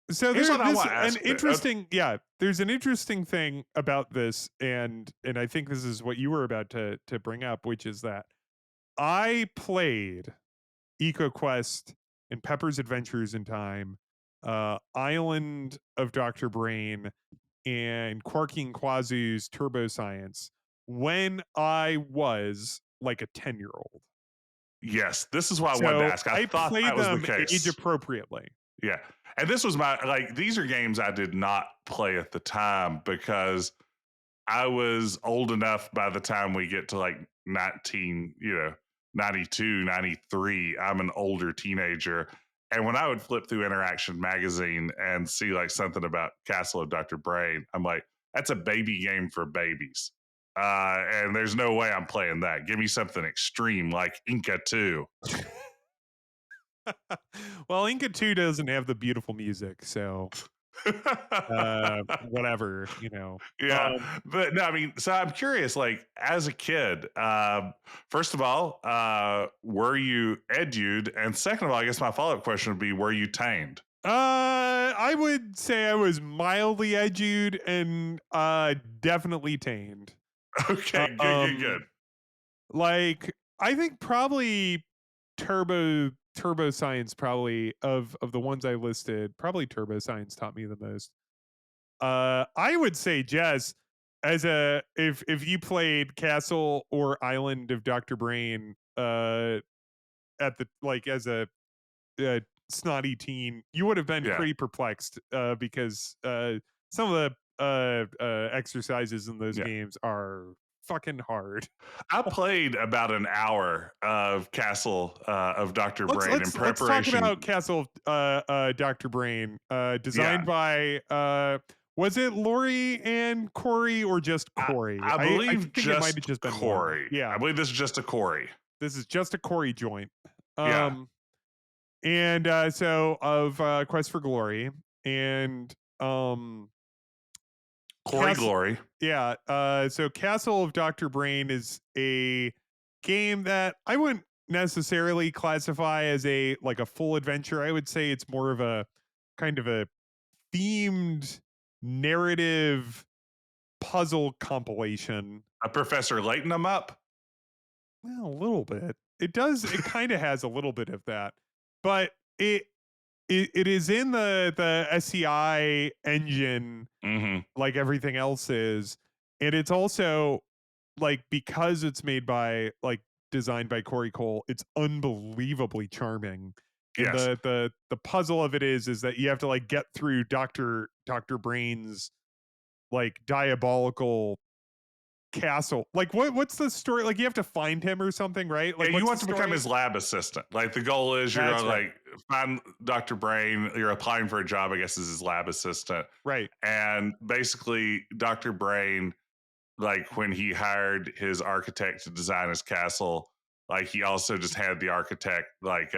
so Here's there what I this want to an ask. interesting yeah, there's an interesting thing about this and I think this is what you were about to bring up, which is that I played Ecoquest and Pepper's Adventures in Time, Island of Dr. Brain, and Quarky and Quazu's Turbo Science when I was like a 10-year-old. Yes, this is why I wanted to So ask. I I thought played that was the them age case. appropriately. Yeah. And this was my like these are games I did not play at the time because I was old enough by the time we get to like 19, 92, 93. I'm an older teenager. And when I would flip through Interaction magazine and see like something about Castle of Dr. Brain, I'm like, that's a baby game for babies. And there's no way I'm playing that. Give me something extreme like Inca 2. Well, Inca 2 doesn't have the beautiful music, so whatever, Yeah, but no, I mean, so I'm curious. Like, as a kid, first of all, were you edued? And second of all, I guess my follow up question would be, were you tamed? I would say I was mildly edued and definitely tamed. Okay, good, good, Um good. like I think probably Turbo Science probably of the ones I listed, probably Turbo Science taught me the most. I would say Jess, as a if you played Castle or Island of Dr. Brain at the like as a snotty teen, you would have been Yeah, pretty perplexed because some of the exercises in those yeah. games are fucking hard. I played about an hour of Castle of Dr. Let's Brain in let's let's talk preparation. about Castle Dr. Brain, Yeah, designed by was it Lori and Corey or just I, Corey? I I believe think it might have just just been one. Corey. Yeah, I believe this is just a Corey. this is just a Corey joint. Yeah, Um and so of Quest for Glory and Corey Castle Glory. yeah, so Castle of Dr. Brain is a game that I wouldn't necessarily classify as a like a full adventure. I would say it's more of a kind of a themed narrative puzzle compilation. Professor Lighten them up. Well, a little bit. It kind of has a little bit of that. But it is in the SCI engine Hmm. like everything else is. And it's also like because it's made by like designed by Corey Cole, it's unbelievably charming. And Yes. the puzzle of it is that you have to like get through Dr. Brain's like diabolical castle. Like what's the story? Like you have to find him or something, right? Yeah, Like you what's the want to become story? his lab assistant. Like the goal is you're That's gonna right. like find Dr. Brain, you're applying for a job, I guess, as his lab assistant. Right. And basically, Dr. Brain, like when he hired his architect to design his castle, like he also just had the architect like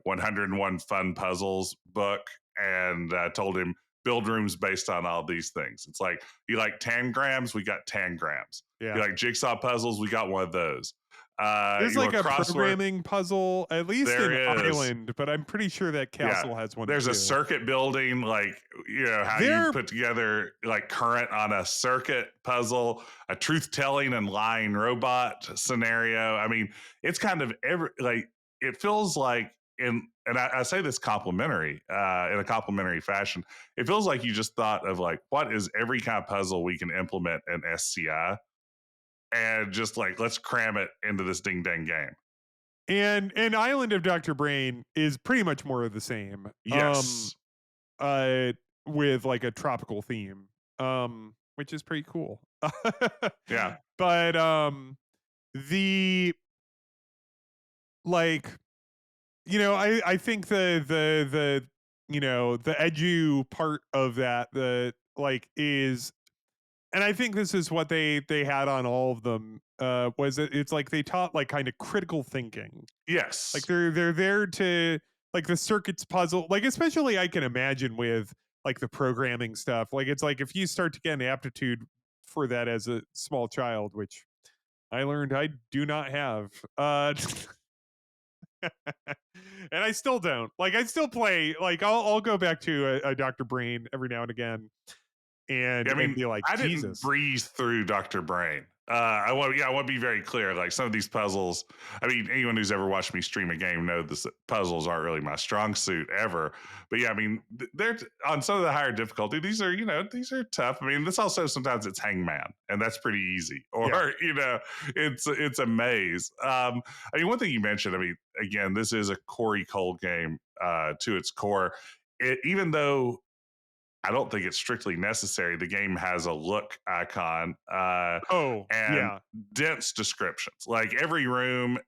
101 fun puzzles book and told him build rooms based on all these things. It's like you like tangrams, we got tangrams. You Yeah. like jigsaw puzzles, we got one of those. There's You like want a crossword? programming puzzle, at least in There is. Island, but I'm pretty sure that Yeah. Castle has one There's a too. circuit building, like, how you They're put together like current on a circuit puzzle, a truth telling and lying robot scenario. I mean, it's kind of like, it feels like, and I say this complimentary, in a complimentary fashion, it feels like you just thought of like, what is every kind of puzzle we can implement in SCI and just like, let's cram it into this ding dang game. and Island of Dr. Brain is pretty much more of the same. Yes. Uh with like a tropical theme. Which is pretty cool. Yeah. But the like I think the the edu part of that the like is, and I think this is what they had on all of them, was it's like they taught like kind of critical thinking. Like Yes. they're there to like the circuits puzzle, like especially I can imagine with like the programming stuff. Like it's like if you start to get an aptitude for that as a small child, which I learned I do not have. And I still don't. Like I still play. Like I'll go back to a Dr. Brain every now and again, Yeah, I and mean, be like, I didn't Jesus. breeze through Dr. Brain. I want to be very clear. Like some of these puzzles, I mean, anyone who's ever watched me stream a game knows this puzzles aren't really my strong suit ever. But yeah, I mean, they're on some of the higher difficulty. These are, these are tough. I mean, this also sometimes it's Hangman, and that's pretty easy. Yeah. Or it's a maze. I mean, one thing you mentioned. I mean, again, this is a Corey Cole game to its core. Even though I don't think it's strictly necessary. The game has a look icon Oh, and yeah. dense descriptions. Like every room,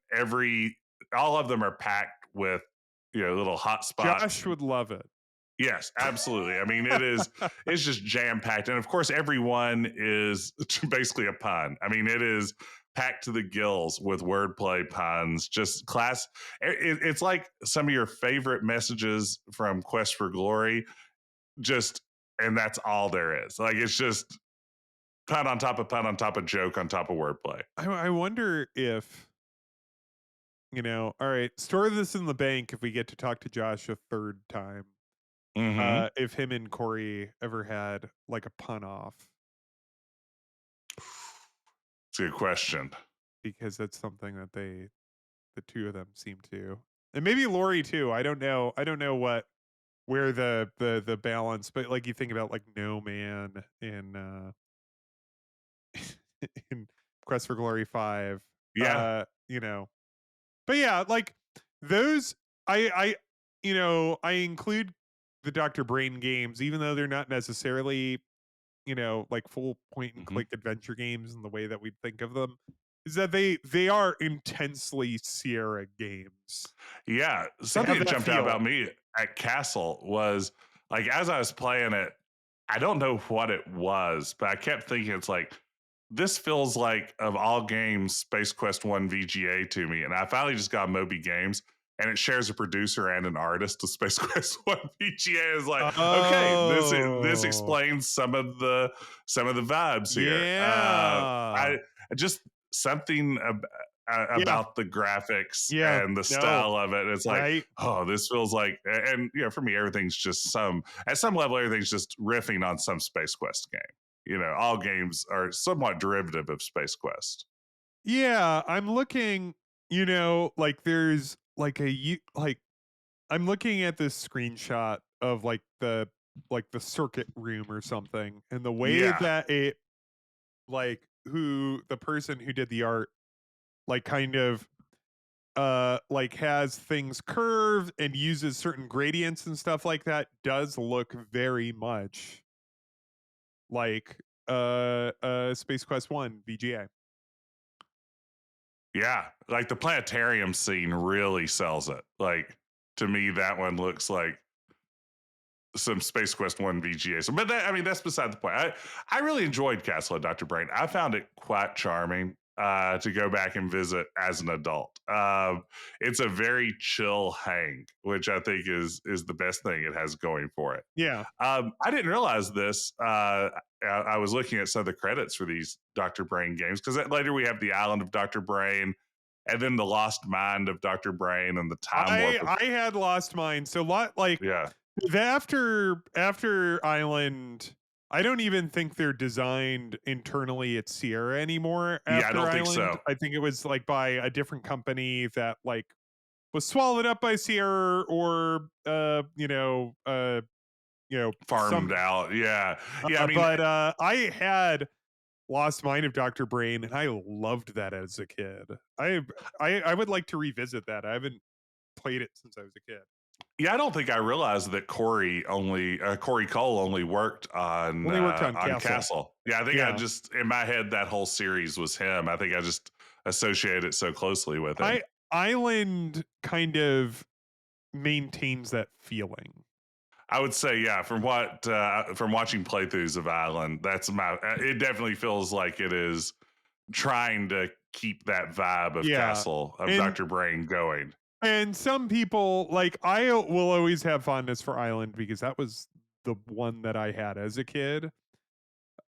all of them are packed with little hot spots. Josh would love it. Yes, absolutely. I mean, it's just jam packed, and of course, every one is basically a pun. I mean, it is packed to the gills with wordplay puns. Just class. It's like some of your favorite messages from Quest for Glory just and that's all there is. Like it's just pun on top of joke on top of wordplay. I wonder if, all right, store this in the bank if we get to talk to Josh a third time. Mm-hmm. If him and Corey ever had like a pun off, It's a good question. because that's something that the two of them seem to, and maybe Lori too. I don't know. I don't know where the balance, but like you think about like No Man in Quest for Glory 5, Yeah. you know. But yeah, like those I I include the Dr. Brain games even though they're not necessarily, like full point and Mm-hmm. click adventure games in the way that we think of them. Is that they are intensely Sierra games. Yeah. They Something have that that jumped out feel. about me at Castle was like as I was playing it, I don't know what it was, but I kept thinking it's like this feels like of all games, Space Quest One VGA to me. And I finally just got Moby Games and it shares a producer and an artist with Space Quest One VGA is like, okay, this Oh. explains some of the vibes here. Yeah. I just something Yeah. about the graphics Yeah. and the No. style of it. It's like, Right. oh, this feels like, and for me, everything's just at some level, everything's just riffing on some Space Quest game. All games are somewhat derivative of Space Quest. Yeah, I'm looking, like there's like like I'm looking at this screenshot of like the circuit room or something, and the way Yeah, that it, like, who the person who did the art, like, kind of like has things curved and uses certain gradients and stuff like that does look very much like Space Quest 1 VGA. yeah. Like the planetarium scene really sells it. Like to me, that one looks like some Space Quest One VGA. So, but I mean, that's beside the point. I really enjoyed Castle of Dr. Brain. I found it quite charming to go back and visit as an adult. It's a very chill hang, which I think is the best thing it has going for it. Yeah. I didn't realize this. I was looking at some of the credits for these Dr. Brain games because later we have the Island of Dr. Brain, and then the Lost Mind of Dr. Brain, and the Time Warp of I had lost mine. So like yeah. after Island, I don't even think they're designed internally at Sierra anymore Yeah, I after don't think Island. so. I think it was like by a different company that like was swallowed up by Sierra or some Farmed out. Yeah. Yeah. I mean, but I had Lost Mind of Dr. Brain and I loved that as a kid. I would like to revisit that. I haven't played it since I was a kid. yeah, I don't think I realized that Corey Cole only worked Only worked on on Castle. Castle. Yeah, I think I Yeah. just in my head that whole series was him. I think I just associate it so closely with him. I Island kind of maintains that feeling. I would say, yeah, from watching playthroughs of Island, that's my. It definitely feels like it is trying to keep that vibe of Yeah. Castle of And Doctor Brain going. some people, like, I will always have fondness for Island because that was the one that I had as a kid.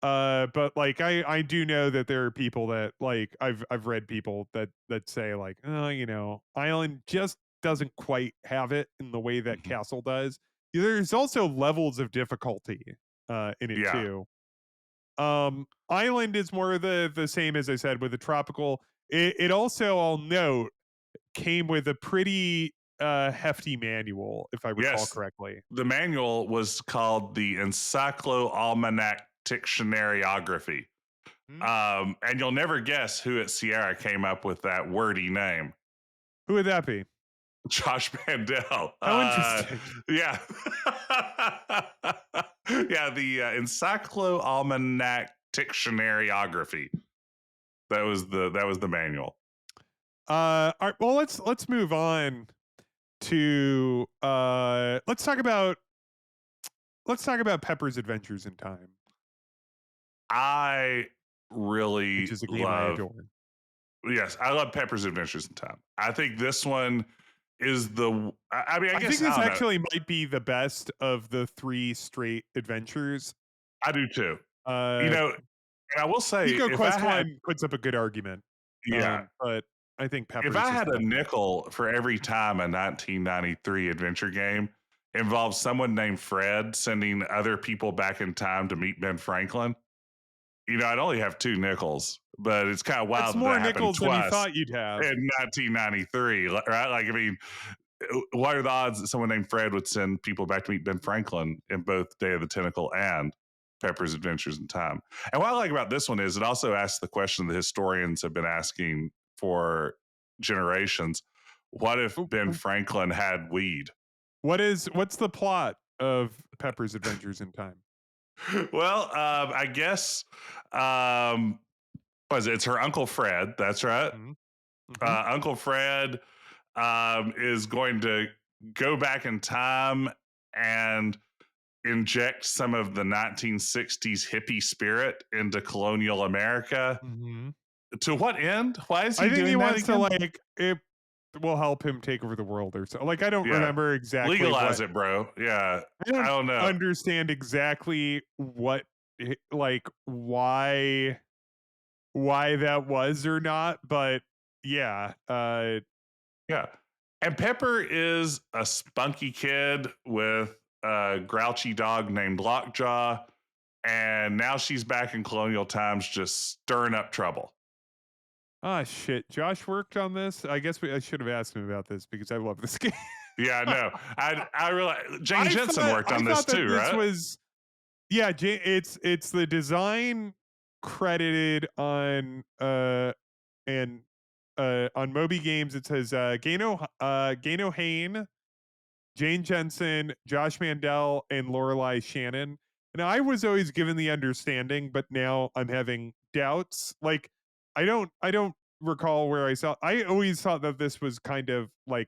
But like I do know that there are people that like I've read people that say like, oh, Island just doesn't quite have it in the way that Mhm. Castle does. There's also levels of difficulty in it Yeah. too. Island is more the same as I said with the tropical. It also, I'll note, came with a pretty hefty manual, if I recall Yes, correctly. the manual was called the Encyclo-Almanac Dictionaryography. Hmm? And you'll never guess who at Sierra came up with that wordy name. Who would that be? Josh Mandel. How interesting. Yeah. Yeah, the Encyclo-Almanac Dictionaryography. That was the manual. All right, well, let's move on to let's talk about Pepper's Adventures in Time, I which really is a game I love adore. Yes, I love Pepper's Adventures in Time. I think this one is the. I mean, I I think guess this I don't know. actually might be the best of the three straight adventures. I do too. You Uh, know, and I will say, if I EcoQuest had, One puts up a good argument, yeah, but I think if I Pepper's is had the a best one. nickel for every time a 1993 adventure game involves someone named Fred sending other people back in time to meet Ben Franklin, I'd only have two nickels, but it's kind of That's wild that more that happened nickels than you twice thought you'd have. in 1993, right? Like, I mean, what are the odds that someone named Fred would send people back to meet Ben Franklin in both Day of the Tentacle and Pepper's Adventures in Time? And what I like about this one is it also asks the question the historians have been asking for generations. What if Oop, Ben oop. Franklin had weed? What's the plot of Pepper's Adventures in Time? Well, I guess was it's her Uncle Fred. That's right. Hmm. Hmm. Uncle Fred is going to go back in time and inject some of the 1960s hippie spirit into colonial America. Hmm. To what end? Why is I he think he doing that wants to again? like it will help him take over the world or so. Like I don't Yeah. remember exactly Legalize what it, bro. Yeah. I I don't don't know. understand exactly what like why that was or not, but yeah, Yeah. And Pepper is a spunky kid with a grouchy dog named Lockjaw. And now she's back in colonial times just stirring up trouble. ah shit. Josh worked on this. I guess I should have asked him about this because I love this game. Yeah, no. I realize Jane Jensen worked I on this thought that too, this right? was yeah, it's the design credited and on Moby Games it says Gano Hain, Jane Jensen, Josh Mandel, and Lorelei Shannon. And I was always given the understanding, but now I'm having doubts. Like I don't recall where I saw. I always thought that this was kind of like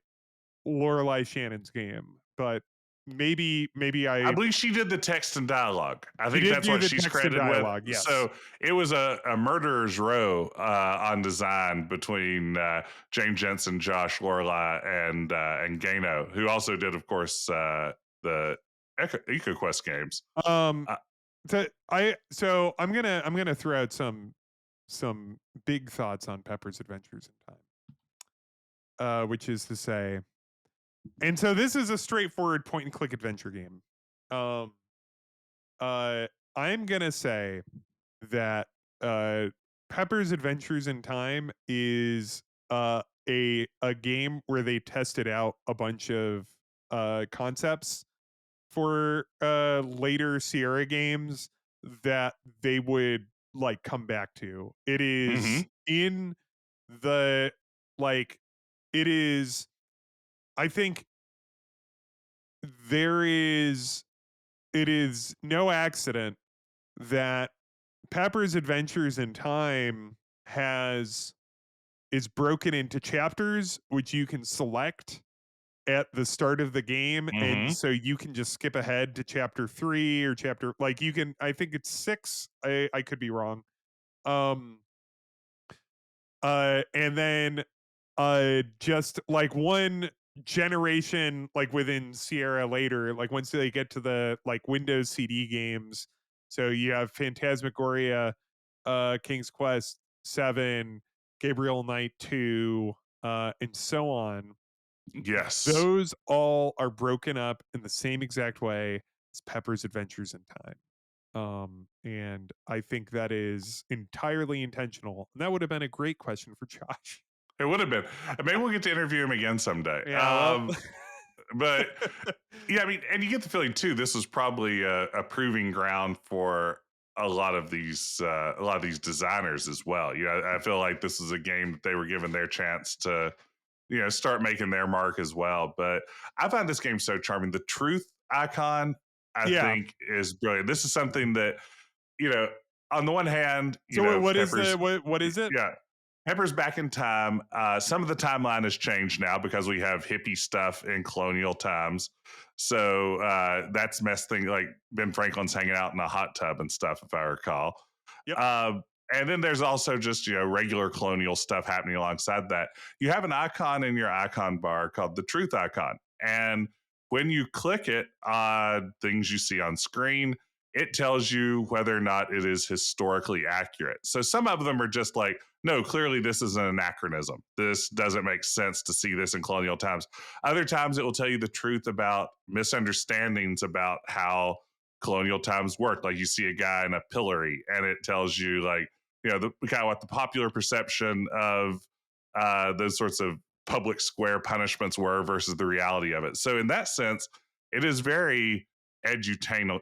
Lorelei Shannon's game, but maybe I I believe she did the text and dialogue. I she think did that's do what the she's text and credited with. dialogue. Yes. So it was a murderer's row on design between Jane Jensen, Josh Lorelei, and Gano, who also did, of course, the Ecoquest games. Um Uh, so I'm gonna throw out some big thoughts on Pepper's Adventures in Time. Which is to say, and so this is a straightforward point and click adventure game. Um, I'm gonna say that Pepper's Adventures in Time is a game where they tested out a bunch of concepts for later Sierra games that they would like come back to. It is mhm. in the like it is I think there is it is no accident that Pepper's Adventures in Time has is broken into chapters which you can select at the start of the game, and Mhm. so you can just skip ahead to chapter 3 or chapter like you can I think it's 6. I could be wrong. Um and then just like one generation like within Sierra later, like once they get to the like Windows CD games, so you have Phantasmagoria, King's Quest 7, Gabriel Knight 2, and so on. Yes. Those all are broken up in the same exact way as Pepper's Adventures in Time. And I think that is entirely intentional. And that would have been a great question for Josh. It would have been. Maybe we'll get to interview him again someday. Yeah, well, But yeah, I mean, and you get the feeling too. This was probably a proving ground for a lot of these designers as well. You know, I feel like this is a game that they were given their chance to, you know, start making their mark as well. But I find this game so charming. The truth icon, I yeah. think, is brilliant. This is something that, you know, on the one hand, you So know, what is Pepper's, what is it? yeah, Pepper's back in time. Some of the timeline has changed now because we have hippie stuff in colonial times. So that's messed thing like Ben Franklin's hanging out in a hot tub and stuff, if I recall. Yep. And then there's also just, you know, regular colonial stuff happening alongside that. You have an icon in your icon bar called the truth icon. And when you click it on things you see on screen, it tells you whether or not it is historically accurate. So some of them are just like, no, clearly this is an anachronism. This doesn't make sense to see this in colonial times. Other times it will tell you the truth about misunderstandings about how colonial times worked. Like you see a guy in a pillory and it tells you like, you know, the kind of what the popular perception of those sorts of public square punishments were versus the reality of it. So in that sense, it is very edutainable,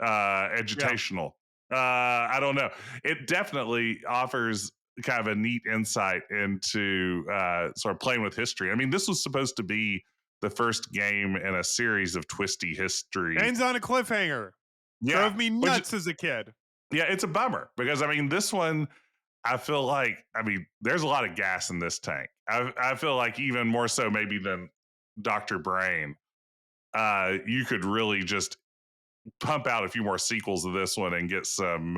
Yeah. edutational. I don't know. It definitely offers kind of a neat insight into sort of playing with history. I mean, this was supposed to be the first game in a series of twisty history. Ends on a cliffhanger. Yeah, Drove me which nuts as a kid. yeah, it's a bummer because I mean, this one I feel like I mean, there's a lot of gas in this tank. I feel like even more so maybe than Dr. Brain. You could really just pump out a few more sequels of this one and get some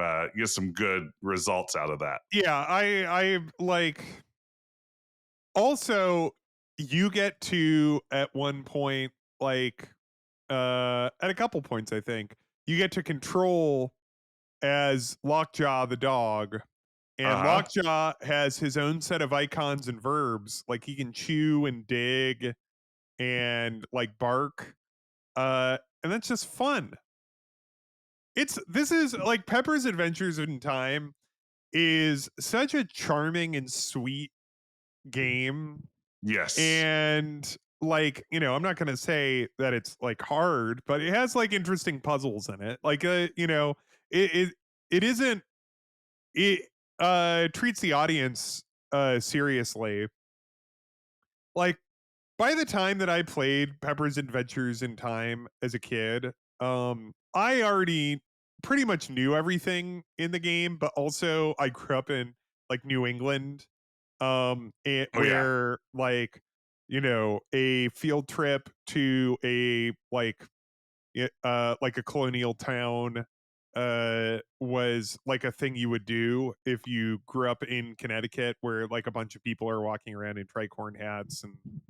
good results out of that. Yeah, I like also you get to at one point like at a couple points I think you get to control as Lockjaw the dog, Uh and huh. Lockjaw has his own set of icons and verbs, like he can chew and dig and like bark, and that's just fun. This is like Pepper's Adventures in Time is such a charming and sweet game. Yes. And like, you know, I'm not going to say that it's like hard, but it has like interesting puzzles in it. Like, you know, it it isn't it treats the audience seriously. Like by the time that I played Pepper's Adventures in Time as a kid, I already pretty much knew everything in the game, but also I grew up in like New England, Oh yeah. where like, you know, a field trip to a like a colonial town was like a thing you would do if you grew up in Connecticut, where like a bunch of people are walking around in tricorn hats and, you know,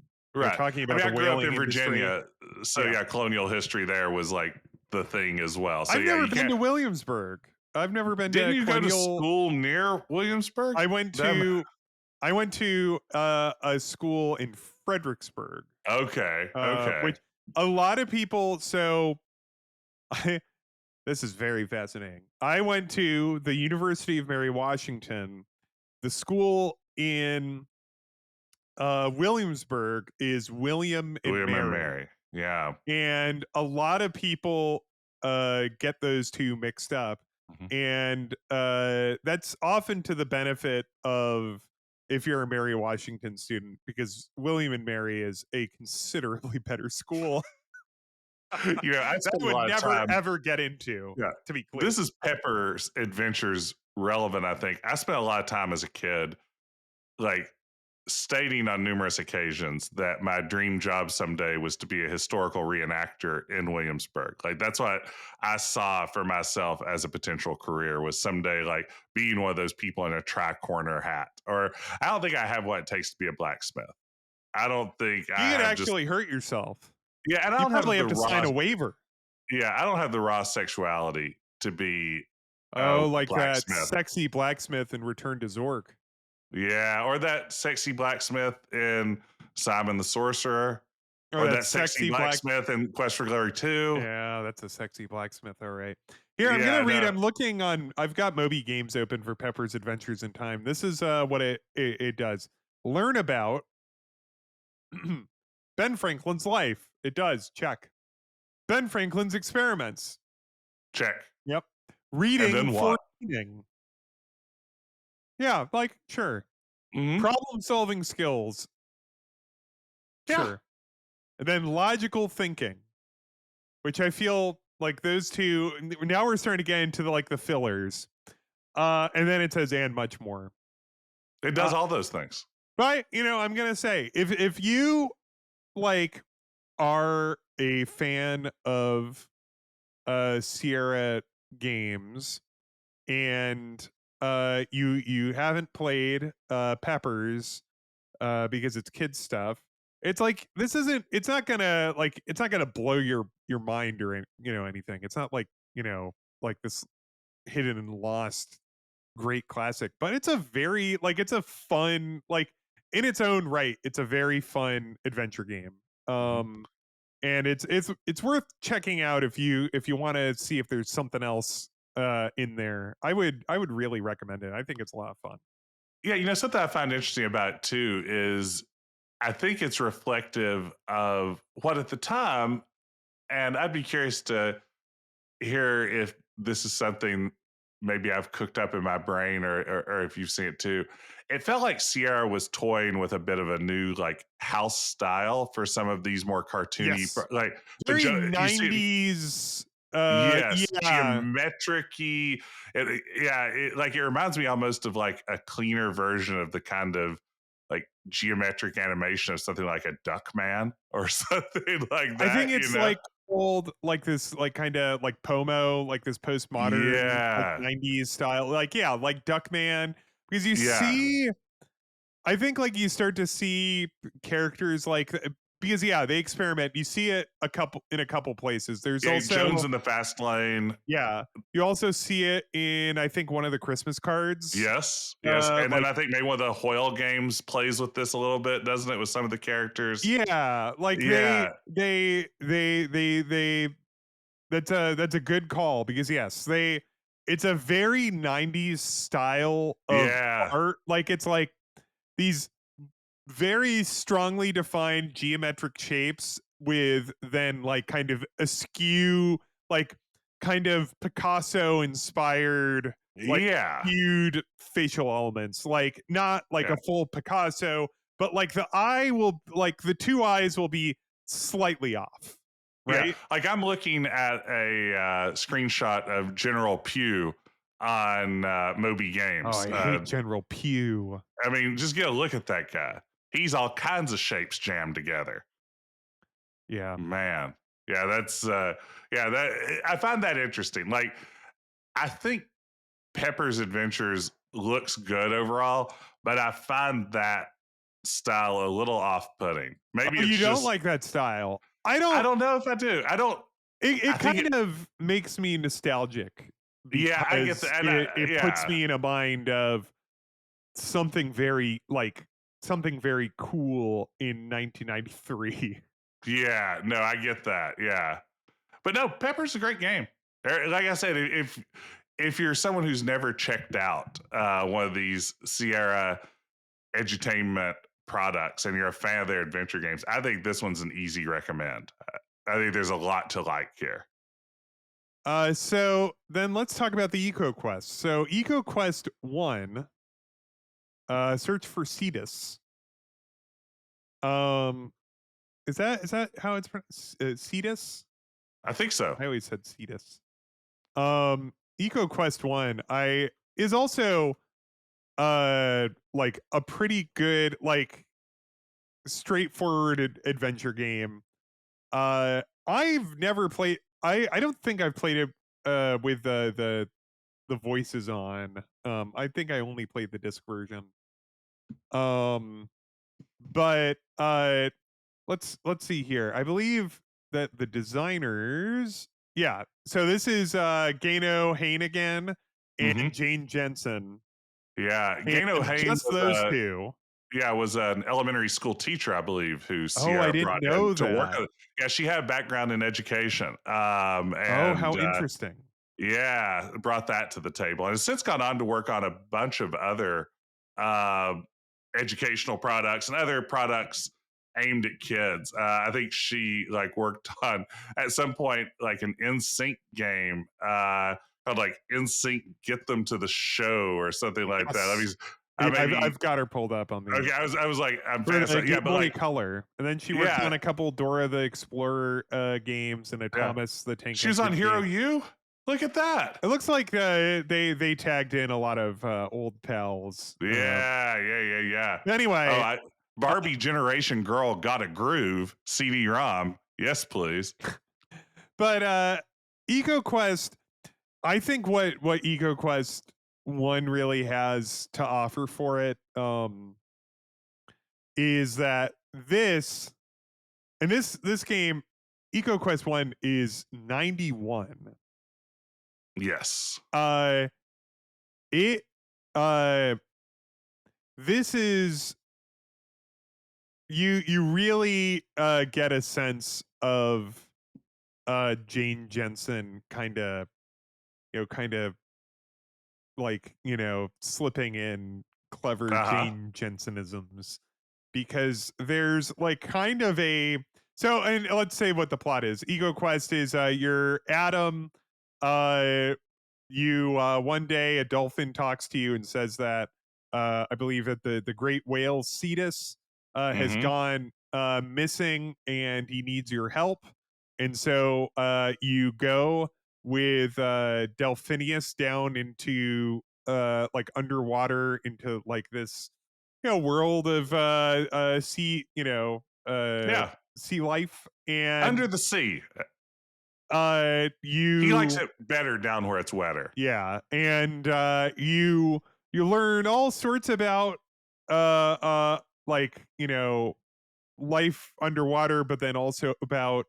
Right. talking I about mean, the I grew up whaling in industry. Virginia, so Yeah. yeah, colonial history there was like the thing as well. So I've yeah, never you been can't. to Williamsburg. I've never been Didn't to you go to colonial. school near Williamsburg? I went That to I went to a school in Fredericksburg, okay, okay. which a lot of people. So I, this is very fascinating. I went to the University of Mary Washington. The school in Williamsburg is William and William and Mary, Mary. Yeah. and a lot of people get those two mixed up, Mhm. and that's often to the benefit of if you're a Mary Washington student, because William and Mary is a considerably better school You know, I that I spent a would lot of never time. ever get into, Yeah. to be clear. This is Pepper's Adventures relevant, I think. I spent a lot of time as a kid, like stating on numerous occasions that my dream job someday was to be a historical reenactor in Williamsburg. Like that's what I saw for myself as a potential career was someday like being one of those people in a tri-corner hat. Or I don't think I have what it takes to be a blacksmith. I don't think I You could have just actually hurt yourself. yeah, and I You don't have probably the have to raw sign a waiver. yeah, I don't have the raw sexuality to be a Oh, like that blacksmith. sexy blacksmith in Return to Zork. Yeah, or that sexy blacksmith in Simon the Sorcerer. Or or that that sexy sexy black. blacksmith in Quest for Glory 2. Yeah, that's a sexy blacksmith. All right. Here, I'm Yeah, gonna read. no, I'm looking on. I've got Moby Games open for Pepper's Adventures in Time. This is what it does. Learn about Ben Franklin's life. It does. Check. Ben Franklin's experiments. check. Yep. And Reading then for what? reading. Yeah, like sure. Mhm. Problem solving skills. Yeah. Sure. And then logical thinking, which I feel like those two. Now we're starting to get into the fillers. And then it says and much more. It does Uh, all those things. but I'm gonna say if you like are a fan of Sierra games and you haven't played Peppers because it's kids stuff. It's like this isn't. It's not gonna blow your mind or anything. It's not like this hidden and lost great classic, but it's a very it's a fun in its own right. It's a very fun adventure game. Mhm. And it's worth checking out if you want to see if there's something else in there. I would really recommend it. I think it's a lot of fun. Yeah, something I find interesting about it too is I think it's reflective of what at the time, and I'd be curious to hear if this is something maybe I've cooked up in my brain or if you've seen it too. It felt like Sierra was toying with a bit of a new house style for some of these more cartoony Yes. like Very you see it. 90s Yes, yeah. geometric-y. Yeah, it reminds me almost of a cleaner version of the kind of geometric animation of something like a Duckman or something like I think it's that. old this kind of Pomo, this postmodern Yeah, 90s style. Yeah, like Duckman because you yeah. see I think you start to see characters because they experiment. You see it in a couple places. There's Yeah, Jones also in the Fast Lane. yeah, you also see it in I think one of the Christmas cards. Yes, yes. And then Like I think maybe one of the Hoyle games plays with this a little bit, doesn't it, with some of the characters? yeah, like Yeah, they that's a good call because yes, it's a very 90s style of yeah, art. It's these very strongly defined geometric shapes with then kind of askew like kind of Picasso inspired yeah, skewed facial elements, not like yeah. a full Picasso, but the two eyes will be slightly off, Yeah, right? I'm looking at a screenshot of General Pugh on Moby Oh, Games. I hate General Pugh. I mean, just get a look at that guy. He's all kinds of shapes jammed together. Yeah. Man, yeah, that's yeah. That I find that interesting. I think Pepper's Adventures looks good overall, but I find that style a little off-putting. Maybe Oh, it's you don't just like that style? I don't know if I do. I don't. It I think it. kind of makes me nostalgic Yeah, I get because that. And it puts yeah, me in a mind of something very something very cool in 1993. yeah. No, I get that. Yeah, but no, Pepper's a great game. Like I said, if you're someone who's never checked out one of these Sierra edutainment products and you're a fan of their adventure games, I think this one's an easy recommend. I think there's a lot to like here. So then let's talk about the Ecoquest. So Ecoquest 1, search for Cetus. Um is that how it's pronounced? Cetus? I think so. I always said Cetus. EcoQuest 1 I is also a pretty good straightforward adventure game. I've never played I don't think I've played it with the voices on. I think I only played the disc version. Um but let's see here. I believe that the designers yeah, so this is Gano Hain again and Hmm. Jane Jensen Yeah, and Gano Haynes just those two. Yeah, was an elementary school teacher, I believe, who Oh, I Sierra didn't brought in know to work that. on. Yeah, she had background in education, Oh, and how interesting. yeah, brought that to the table, and has since gone on to work on a bunch of other uh, educational products and other products aimed at kids. I think she like worked on at some point like an NSYNC game called like NSYNC Get Them to the Show or something like that. Yes. Yeah, Maybe I've got her pulled up on the okay. I was like I'm for the fantasizing. Yeah, Game but Boy like Color, and then she worked yeah, on a couple Dora the Explorer, games and a yeah. Thomas the Tank She was on Engine Hero game. U. Look at that. It looks like, they tagged in a lot of, old pals, Yeah. Oh, anyway, uh, Barbie Generation Girl Got a Groove CD-ROM. Yes, please. but, EcoQuest, I think what EcoQuest 1 really has to offer for it, is that this game, EcoQuest 1 is 91. Yes. Uh, it, uh, this is you really, get a sense of, Jane Jensen kinda like, slipping in clever Uh huh. Jane Jensenisms because there's like kind of a so and let's say what the plot is. Ego Quest is you're Adam, uh you one day a dolphin talks to you and says that I believe that the great whale Cetus has Mm-hmm. gone missing and he needs your help. And so you go with Delphinius down into like underwater into like this world of sea Yeah. sea life and Under the sea. He likes you it better down where it's wetter. yeah and you learn all sorts about like life underwater, but then also about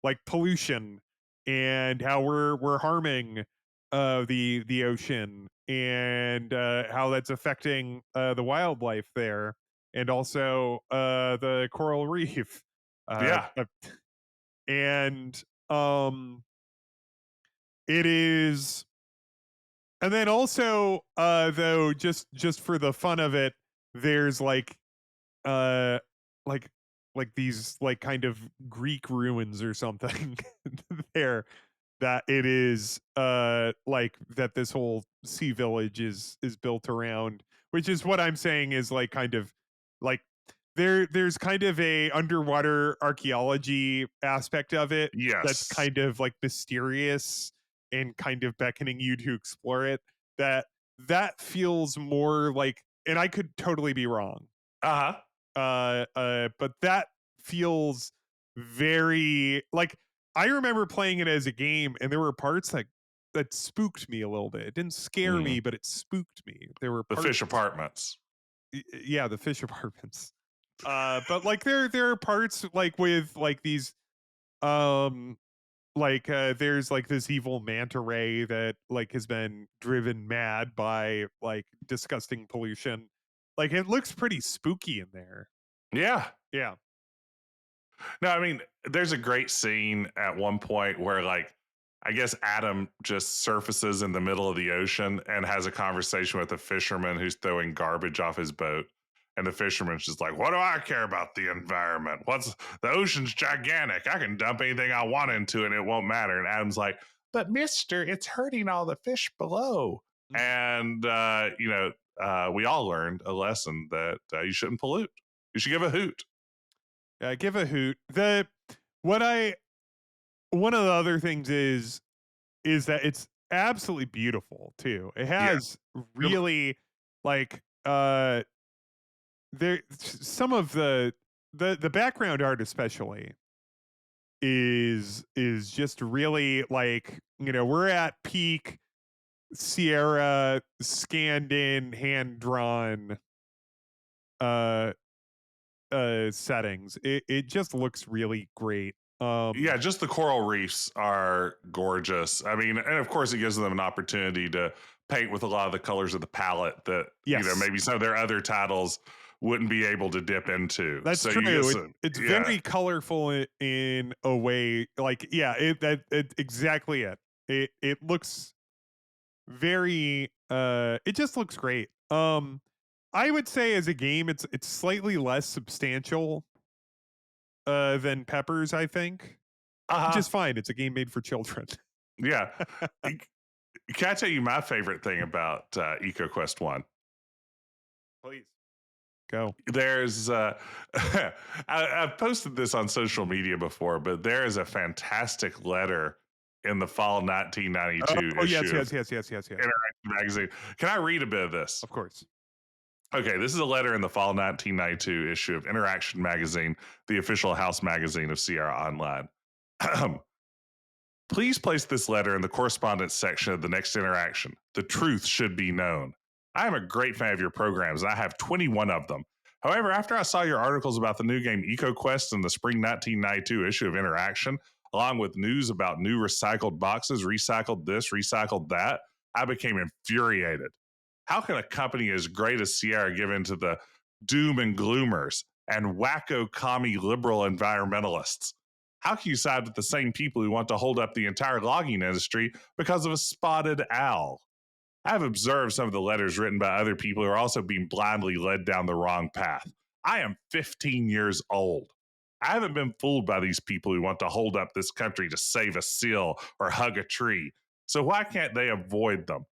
like pollution and how we're harming the ocean and how that's affecting the wildlife there and also the coral reef Yeah. and it is and then also though just for the fun of it there's uh like these like kind of Greek ruins or something there that it is like that this whole sea village is built around, which is what I'm saying is like kind of like there's kind of a underwater archaeology aspect of it that's Yes. kind of like mysterious and kind of beckoning you to explore it that feels more like, and I could totally be wrong, Uh huh. but that feels very like I remember playing it as a game, and there were parts that spooked me a little bit. It didn't scare Mm. me, but it spooked me. There were The parts, fish apartments. yeah, the fish apartments. But like there are parts like with like these um there's like this evil manta ray that like has been driven mad by like disgusting pollution. Like it looks pretty spooky in there. Yeah. Yeah. No, I mean, there's a great scene at one point where, like, I guess Adam just surfaces in the middle of the ocean and has a conversation with a fisherman who's throwing garbage off his boat. And the fisherman's just like, "What do I care about the environment? What's the ocean's gigantic? I can dump anything I want into it and it won't matter." And Adam's like, "But mister, it's hurting all the fish below." And, we all learned a lesson that you shouldn't pollute. You should give a hoot. Give a hoot. The what I one of the other things is that it's absolutely beautiful too. It Yeah. has really like there some of the background art especially is just really like we're at peak Sierra scanned in hand drawn uh settings. It just looks really great. Yeah, just the coral reefs are gorgeous. I mean, and of course, it gives them an opportunity to paint with a lot of the colors of the palette that Yes. maybe some of their other titles wouldn't be able to dip into. That's So you get true. some, It's yeah. very colorful in a way. Like, yeah, it exactly it. It looks very. It just looks great. I would say as a game, it's slightly less substantial than Peppers. I think, which Uh-huh. is fine. It's a game made for children. Yeah. Can I tell you my favorite thing about EcoQuest 1? Please go. There's I've posted this on social media before, but there is a fantastic letter in the fall 1992 Oh yes, issue of yes, yes, yes, yes, yes. Interaction magazine. Can I read a bit of this? Of course. Okay, this is a letter in the fall 1992 issue of Interaction magazine, the official house magazine of Sierra Online. Please place this letter in the correspondence section of the next interaction. The truth should be known. I am a great fan of your programs, and I have 21 of them. However, after I saw your articles about the new game Ecoquest in the spring 1992 issue of Interaction, along with news about new recycled boxes, recycled this, recycled that, I became infuriated. How can a company as great as Sierra give in to the doom and gloomers and wacko commie liberal environmentalists? How can you side with the same people who want to hold up the entire logging industry because of a spotted owl? I have observed some of the letters written by other people who are also being blindly led down the wrong path. I am 15 years old. I haven't been fooled by these people who want to hold up this country to save a seal or hug a tree. So why can't they avoid them?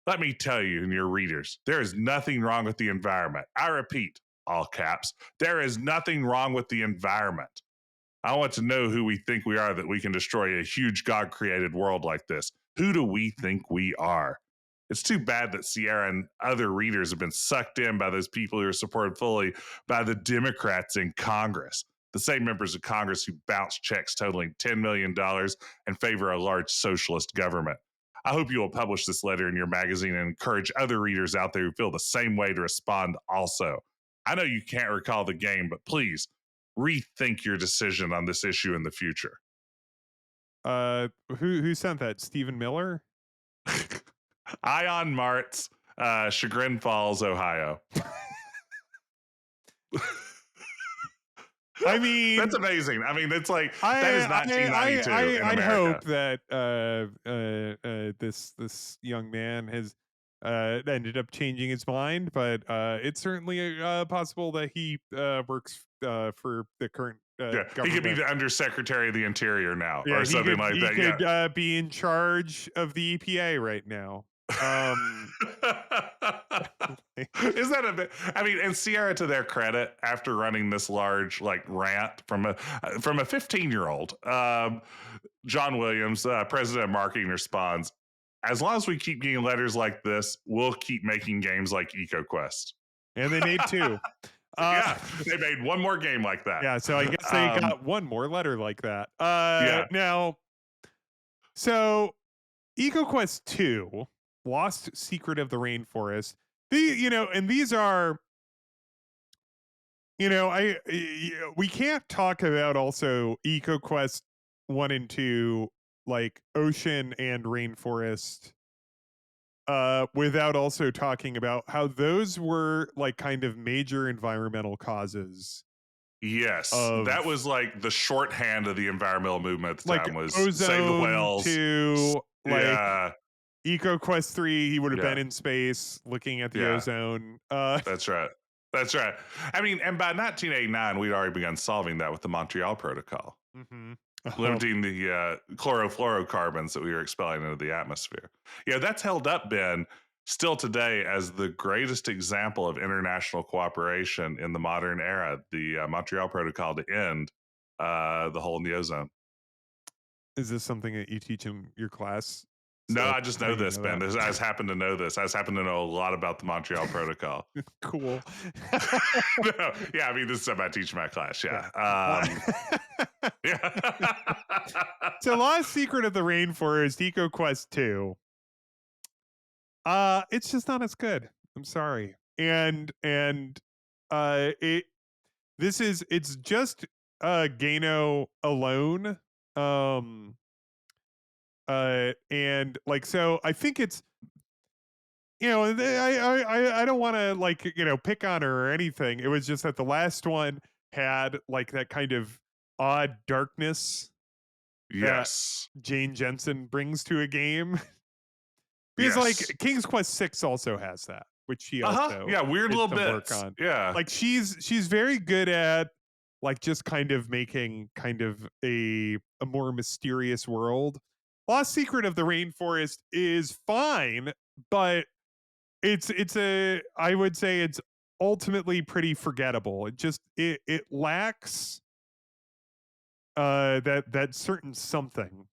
Let me tell you and your readers, there is nothing wrong with the environment. I repeat, all caps, there is nothing wrong with the environment. I want to know who we think we are that we can destroy a huge God created world like this. Who do we think we are? It's too bad that Sierra and other readers have been sucked in by those people who are supported fully by the Democrats in Congress, the same members of Congress who bounce checks totaling $10 million and favor a large socialist government. I hope you will publish this letter in your magazine and encourage other readers out there who feel the same way to respond also. I know you can't recall the game, but please rethink your decision on this issue in the future. Who sent that? Stephen Miller? Ion Martz, Chagrin Falls, Ohio. I mean, that's amazing. I mean, it's like that is 1992 in I'd America. hope that this young man has ended up changing his mind, but it's certainly possible that he works for the current Yeah, he could be government. the undersecretary of the interior now, Yeah, or something like he that. could Yeah. be in charge of the EPA right now. Is that a bit? I mean, and Sierra, to their credit, after running this large like rant from a 15-year-old, John Williams, president of marketing, responds, "As long as we keep getting letters like this, we'll keep making games like EcoQuest." And they made two. Yeah, they made one more game like that. Yeah, so I guess they got one more letter like that. Yeah. Now, so EcoQuest 2, Lost Secret of the Rainforest. And these are, we can't talk about also EcoQuest 1 and 2, like ocean and rainforest, without also talking about how those were like kind of major environmental causes. Yes, that Of was like the shorthand of the environmental movement at the like time was save the ozone whales. to like Yeah, EcoQuest 3, he would have yeah, been in space looking at the yeah. ozone. That's right. That's right. I mean, and by 1989, we'd already begun solving that with the Montreal Protocol, Mhm. limiting the chlorofluorocarbons that we were expelling into the atmosphere. Yeah, that's held up, Ben, still today as the greatest example of international cooperation in the modern era, the Montreal Protocol to end the hole in the ozone. Is this something that you teach in your class? No, So I just how know do you this, know Ben. that? I just happen to know this. I just happen to know a lot about the Montreal Protocol. Cool. No, yeah, I mean, this is something I teach in my class. Yeah. Yeah. So Lost Secret of the Rainforest, EcoQuest 2. It's just not as good. I'm sorry. And it it's just Gano alone. And like, so I think you know, I don't want to like, you know, pick on her or anything. It was just that the last one had like that kind of odd darkness that Yes. Jane Jensen brings to a game. Because like Yes. King's Quest 6 also has that, which she Uh-huh. also Yeah, weird did little some work bits. on. Yeah. Like she's very good at like just kind of making kind of a more mysterious world. Lost Secret of the Rainforest is fine, but it's a I would say it's ultimately pretty forgettable. It lacks that certain something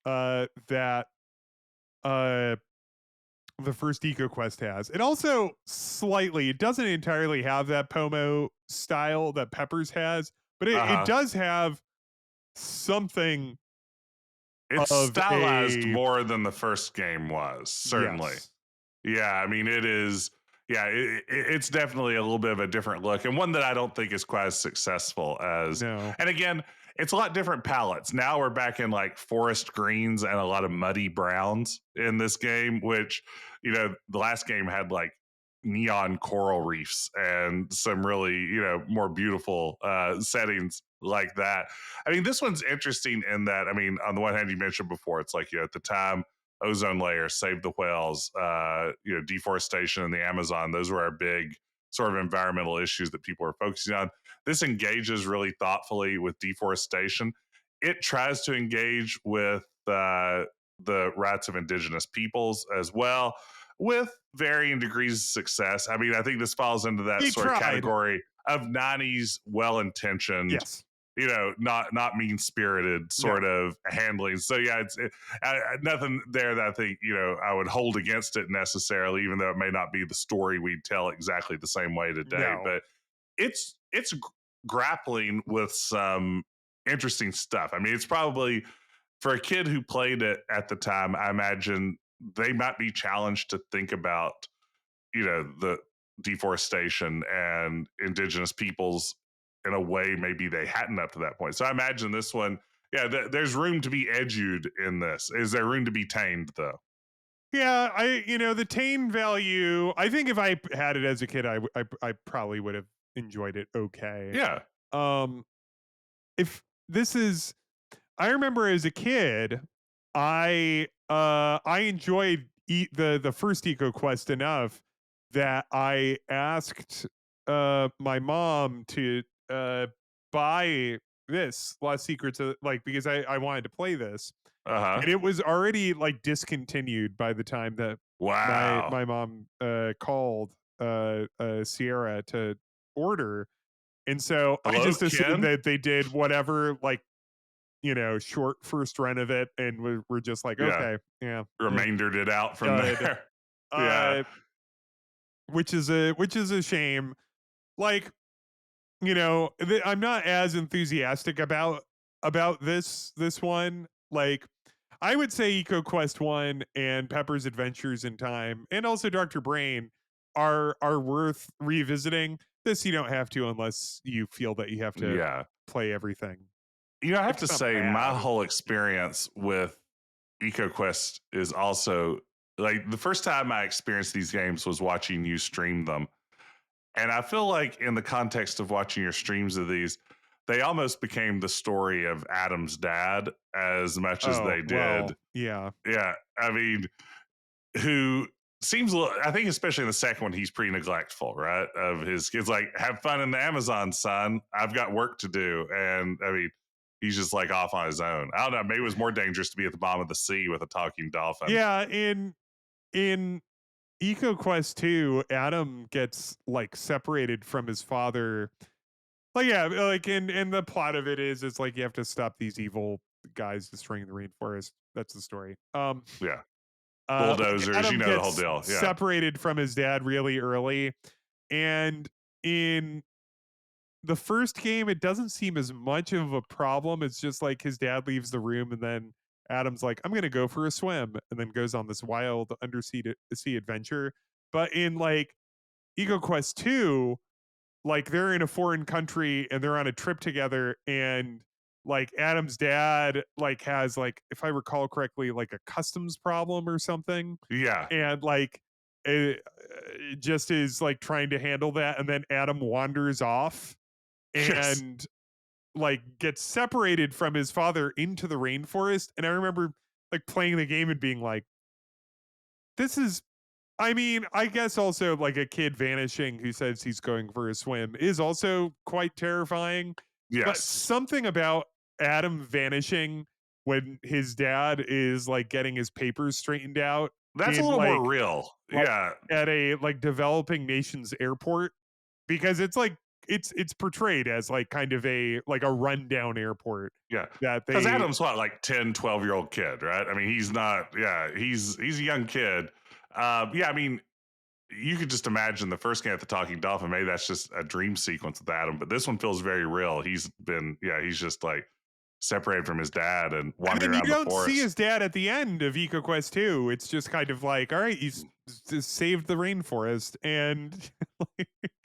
that uh the first EcoQuest has. It also slightly, it doesn't entirely have that Pomo style that Peppers has, but it Uh-huh. does have something It's of stylized a more than the first game was, certainly. yes. Yeah, I mean, it is. Yeah, it's definitely a little bit of a different look, and one that I don't think is quite as successful as. No. And again, it's a lot different palettes. Now we're back in like forest greens and a lot of muddy browns in this game, which the last game had like neon coral reefs and some really more beautiful settings like that. I mean, this one's interesting in that, I mean, on the one hand, you mentioned before, it's like, at the time, ozone layer, save the whales, deforestation in the Amazon. Those were our big sort of environmental issues that people are focusing on. This engages really thoughtfully with deforestation. It tries to engage with the rights of indigenous peoples as well, with varying degrees of success. I mean, I think this falls into that He sort of tried. category of 90s well-intentioned, Yes. not mean spirited No. sort of handling. So yeah, nothing there that I think I would hold against it necessarily, even though it may not be the story we tell exactly the same way today. No. But it's grappling with some interesting stuff. I mean, it's probably for a kid who played it at the time. I imagine they might be challenged to think about the deforestation and indigenous peoples in a way maybe they hadn't up to that point. So I imagine this one, yeah, there's room to be edued in this. Is there room to be tamed though? Yeah, the tame value, I think if I had it as a kid, I probably would have enjoyed it okay. Yeah. Um if this is I remember as a kid, I enjoyed the first EcoQuest enough that I asked my mom to buy this Lost Secrets of, like, because I wanted to play this. Uh huh. And it was already like discontinued by the time that Wow. my mom called Sierra to order. And so I Hello, just assumed Ken. that they did whatever, like, short first run of it, and we're just like, Yeah. okay, yeah, Remaindered it out from good. there. Yeah. Uh, which is a shame. Like, I'm not as enthusiastic about this one. Like, I would say EcoQuest 1 and Pepper's Adventures in Time and also Dr. Brain are worth revisiting. This you don't have to unless you feel that you have to Yeah. play everything. I have Like, to it's not say, my bad. It's whole just experience with EcoQuest is also like the first time I experienced these games was watching you stream them. And I feel like in the context of watching your streams of these, they almost became the story of Adam's dad as much as oh, they did. well, yeah. Yeah. I mean, who seems a little, I think, especially in the second one, he's pretty neglectful, right? Of his kids, like, have fun in the Amazon, son. I've got work to do. And I mean, he's just like off on his own. I don't know. Maybe it was more dangerous to be at the bottom of the sea with a talking dolphin. Yeah, in EcoQuest 2, Adam gets like separated from his father. Like, yeah, like in the plot of it is it's like you have to stop these evil guys destroying the rainforest. That's the story. Yeah. Like Bulldozers, Adam the whole gets deal. Yeah. separated from his dad really early, and in the first game, it doesn't seem as much of a problem. It's just like his dad leaves the room, and then Adam's like, "I'm gonna go for a swim," and then goes on this wild undersea sea adventure. But in like EcoQuest 2, like they're in a foreign country and they're on a trip together, and like Adam's dad like has, like, if I recall correctly, like a customs problem or something, Yeah. and like just is like trying to handle that, and then Adam wanders off Yes. and like gets separated from his father into the rainforest. And I remember like playing the game and being like, this is, I mean, I guess also like a kid vanishing who says he's going for a swim is also quite terrifying. But Yes. something about Adam vanishing when his dad is like getting his papers straightened out That's a in little more real. like Yeah. at a like developing nation's airport, because it's like it's portrayed as like kind of a like a rundown airport Yeah. that Because they Adam's what, like 10, 12-year-old kid, right? I mean, he's not, yeah, he's a young kid. Yeah, I mean, you could just imagine the first game at the Talking Dolphin. Maybe that's just a dream sequence with Adam, but this one feels very real. He's just like separated from his dad and I wandering mean, you around the don't see forest. his dad at the end of EcoQuest 2. It's just kind of like, all right, just saved the rainforest. And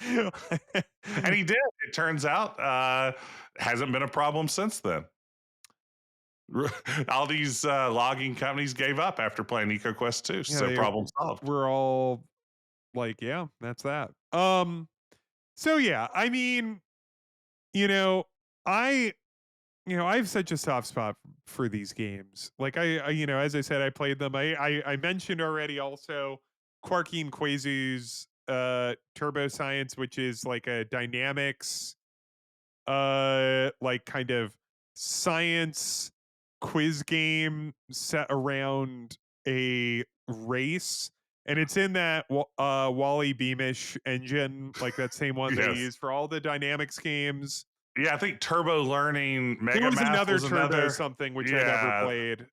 And he did. It turns out, hasn't been a problem since then. All these logging companies gave up after playing EcoQuest 2, yeah, so problem solved. we're all like, yeah, that's that. So yeah, I mean, you know, I I have such a soft spot for these games. Like as I said, I played them. I mentioned already also Quarky and Quazu's Turbo Science, which is like a dynamics like kind of science quiz game set around a race, and it's in that Wally Beamish engine, like that same one they Yes. use for all the dynamics games. Yeah, I think Turbo Learning There Mega was Math another was Turbo another. something which I never Yeah. played.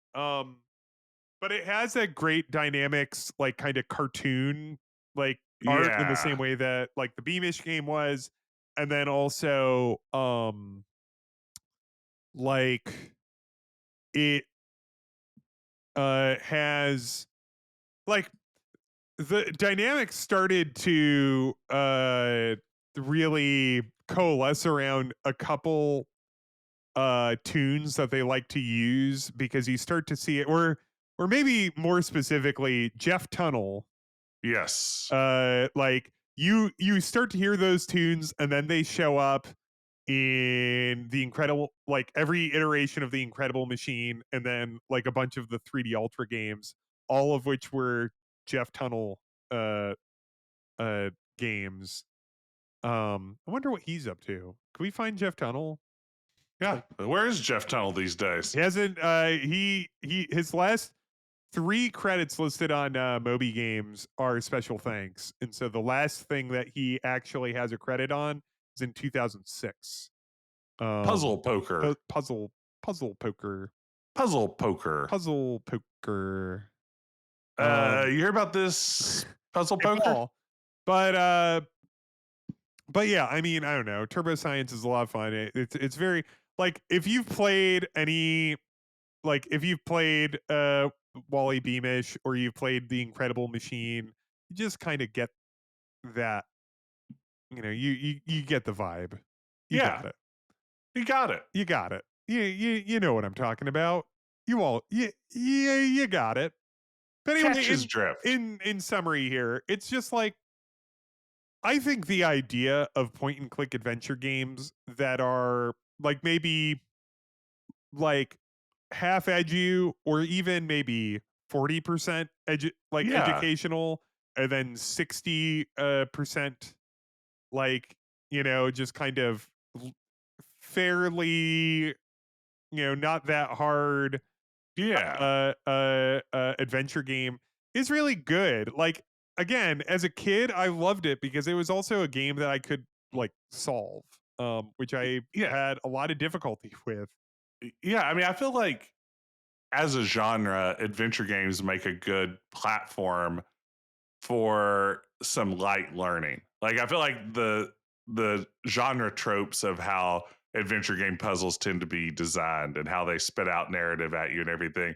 But it has a great dynamics, like kind of cartoon, like art in the Yeah. same way that like the Beamish game was. And then also, like it has like the dynamics started to really coalesce around a couple tunes that they like to use, because you start to see it, or maybe more specifically Jeff Tunnel, Yes. like you start to hear those tunes and then they show up in the incredible, like every iteration of the Incredible Machine, and then like a bunch of the 3D Ultra games, all of which were Jeff Tunnel uh games. I wonder what he's up to. Can we find Jeff Tunnel? Yeah. Like, Where is Jeff Tunnel these days? he hasn't. His last three credits listed on Moby Games are special thanks, and so the last thing that he actually has a credit on is in 2006. Puzzle Um, Poker. puzzle poker, Puzzle Poker. puzzle poker. Um, You hear about this Puzzle hey, Poker? Paul, but yeah, I mean, I don't know. Turbo Science is a lot of fun. It's very like if you've played any, like if you've played Wally Beamish or you've played The Incredible Machine, you just kind of get that. You get the vibe. You Yeah. got it. You got it. You got it. You know what I'm talking about. You got it. But anyway, Catches drift. in summary here, it's just like I think the idea of point and click adventure games that are like maybe like half edu, or even maybe 40% like Yeah. educational, and then 60 percent like just kind of fairly not that hard Yeah. adventure game is really good. Like again, as a kid, I loved it because it was also a game that I could like solve, which I Yeah. had a lot of difficulty with. Yeah. I mean, I feel like as a genre, adventure games make a good platform for some light learning. Like I feel like the genre tropes of how adventure game puzzles tend to be designed and how they spit out narrative at you and everything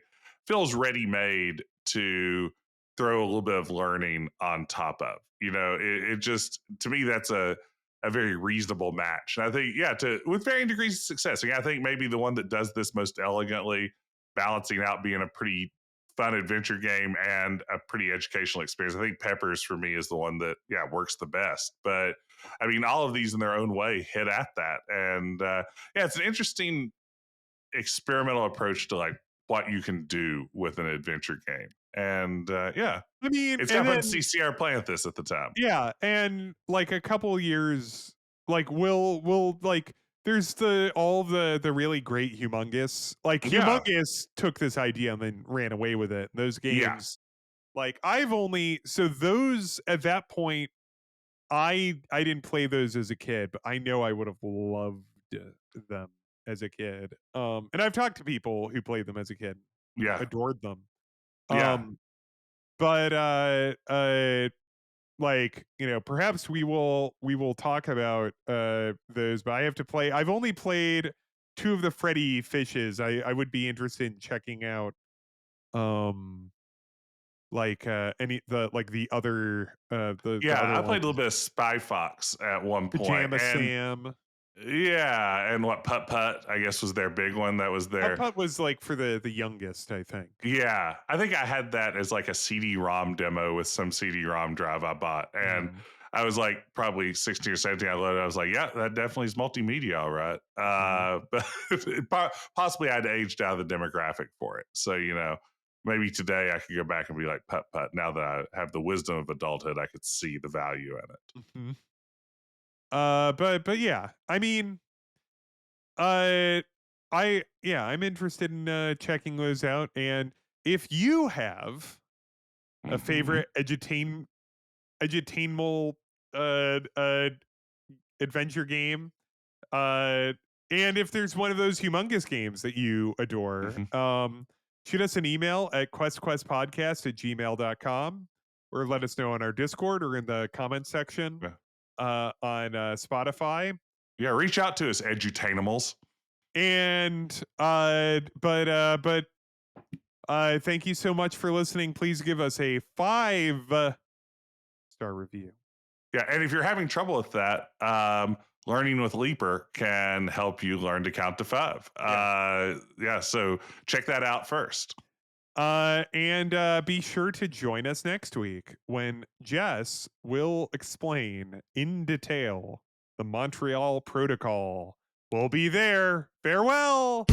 feels ready made to throw a little bit of learning on top of. It just, to me, that's a very reasonable match. And I think, yeah, to with varying degrees of success. I think maybe the one that does this most elegantly, balancing out being a pretty fun adventure game and a pretty educational experience. I think Peppers for me is the one that works the best. But I mean, all of these in their own way hit at that, and it's an interesting experimental approach to like what you can do with an adventure game. And I mean, it's and got fun then CCR playing with this at the time. yeah, and like a couple years, like we'll like there's the really great Humongous. Like Yeah, Humongous took this idea and then ran away with it. Those yeah, games, like I've only so those at that point, I didn't play those as a kid, but I know I would have loved them as a kid. And I've talked to people who played them as a kid, yeah, adored them. yeah, Um, but like perhaps we will talk about those, but I have to play. I've only played two of the Freddy Fishes. I would be interested in checking out um like any the other the yeah. other I played a little ones. bit of Spy Fox at one point, Pajama and Sam. and what Putt Putt I guess was their big one. That was Putt their Putt was like for the youngest, I think. Yeah, I think I had that as like a CD-ROM demo with some CD-ROM drive I bought, and Mm, I was like probably 16 or 17. I loaded. I was like, yeah, that definitely is multimedia, all right. mhm. But possibly I'd aged out of the demographic for it. So maybe today I could go back and be like Putt Putt. Now that I have the wisdom of adulthood, I could see the value in it. Mhm. But yeah, I mean, uh, I'm interested in checking those out, and if you have a Hmm. favorite edutainment adventure game, uh, and if there's one of those humongous games that you adore, Hmm. shoot us an email at questquestpodcast@gmail.com, or let us know on our Discord or in the comment section Yeah. on Spotify. Yeah, reach out to us, edutainimals. And thank you so much for listening. Please give us a 5 star review. Yeah, and if you're having trouble with that, learning with Leaper can help you learn to count to five. Yes. Yeah, so check that out first. And be sure to join us next week when Jess will explain in detail the Montreal Protocol. We'll be there. Farewell.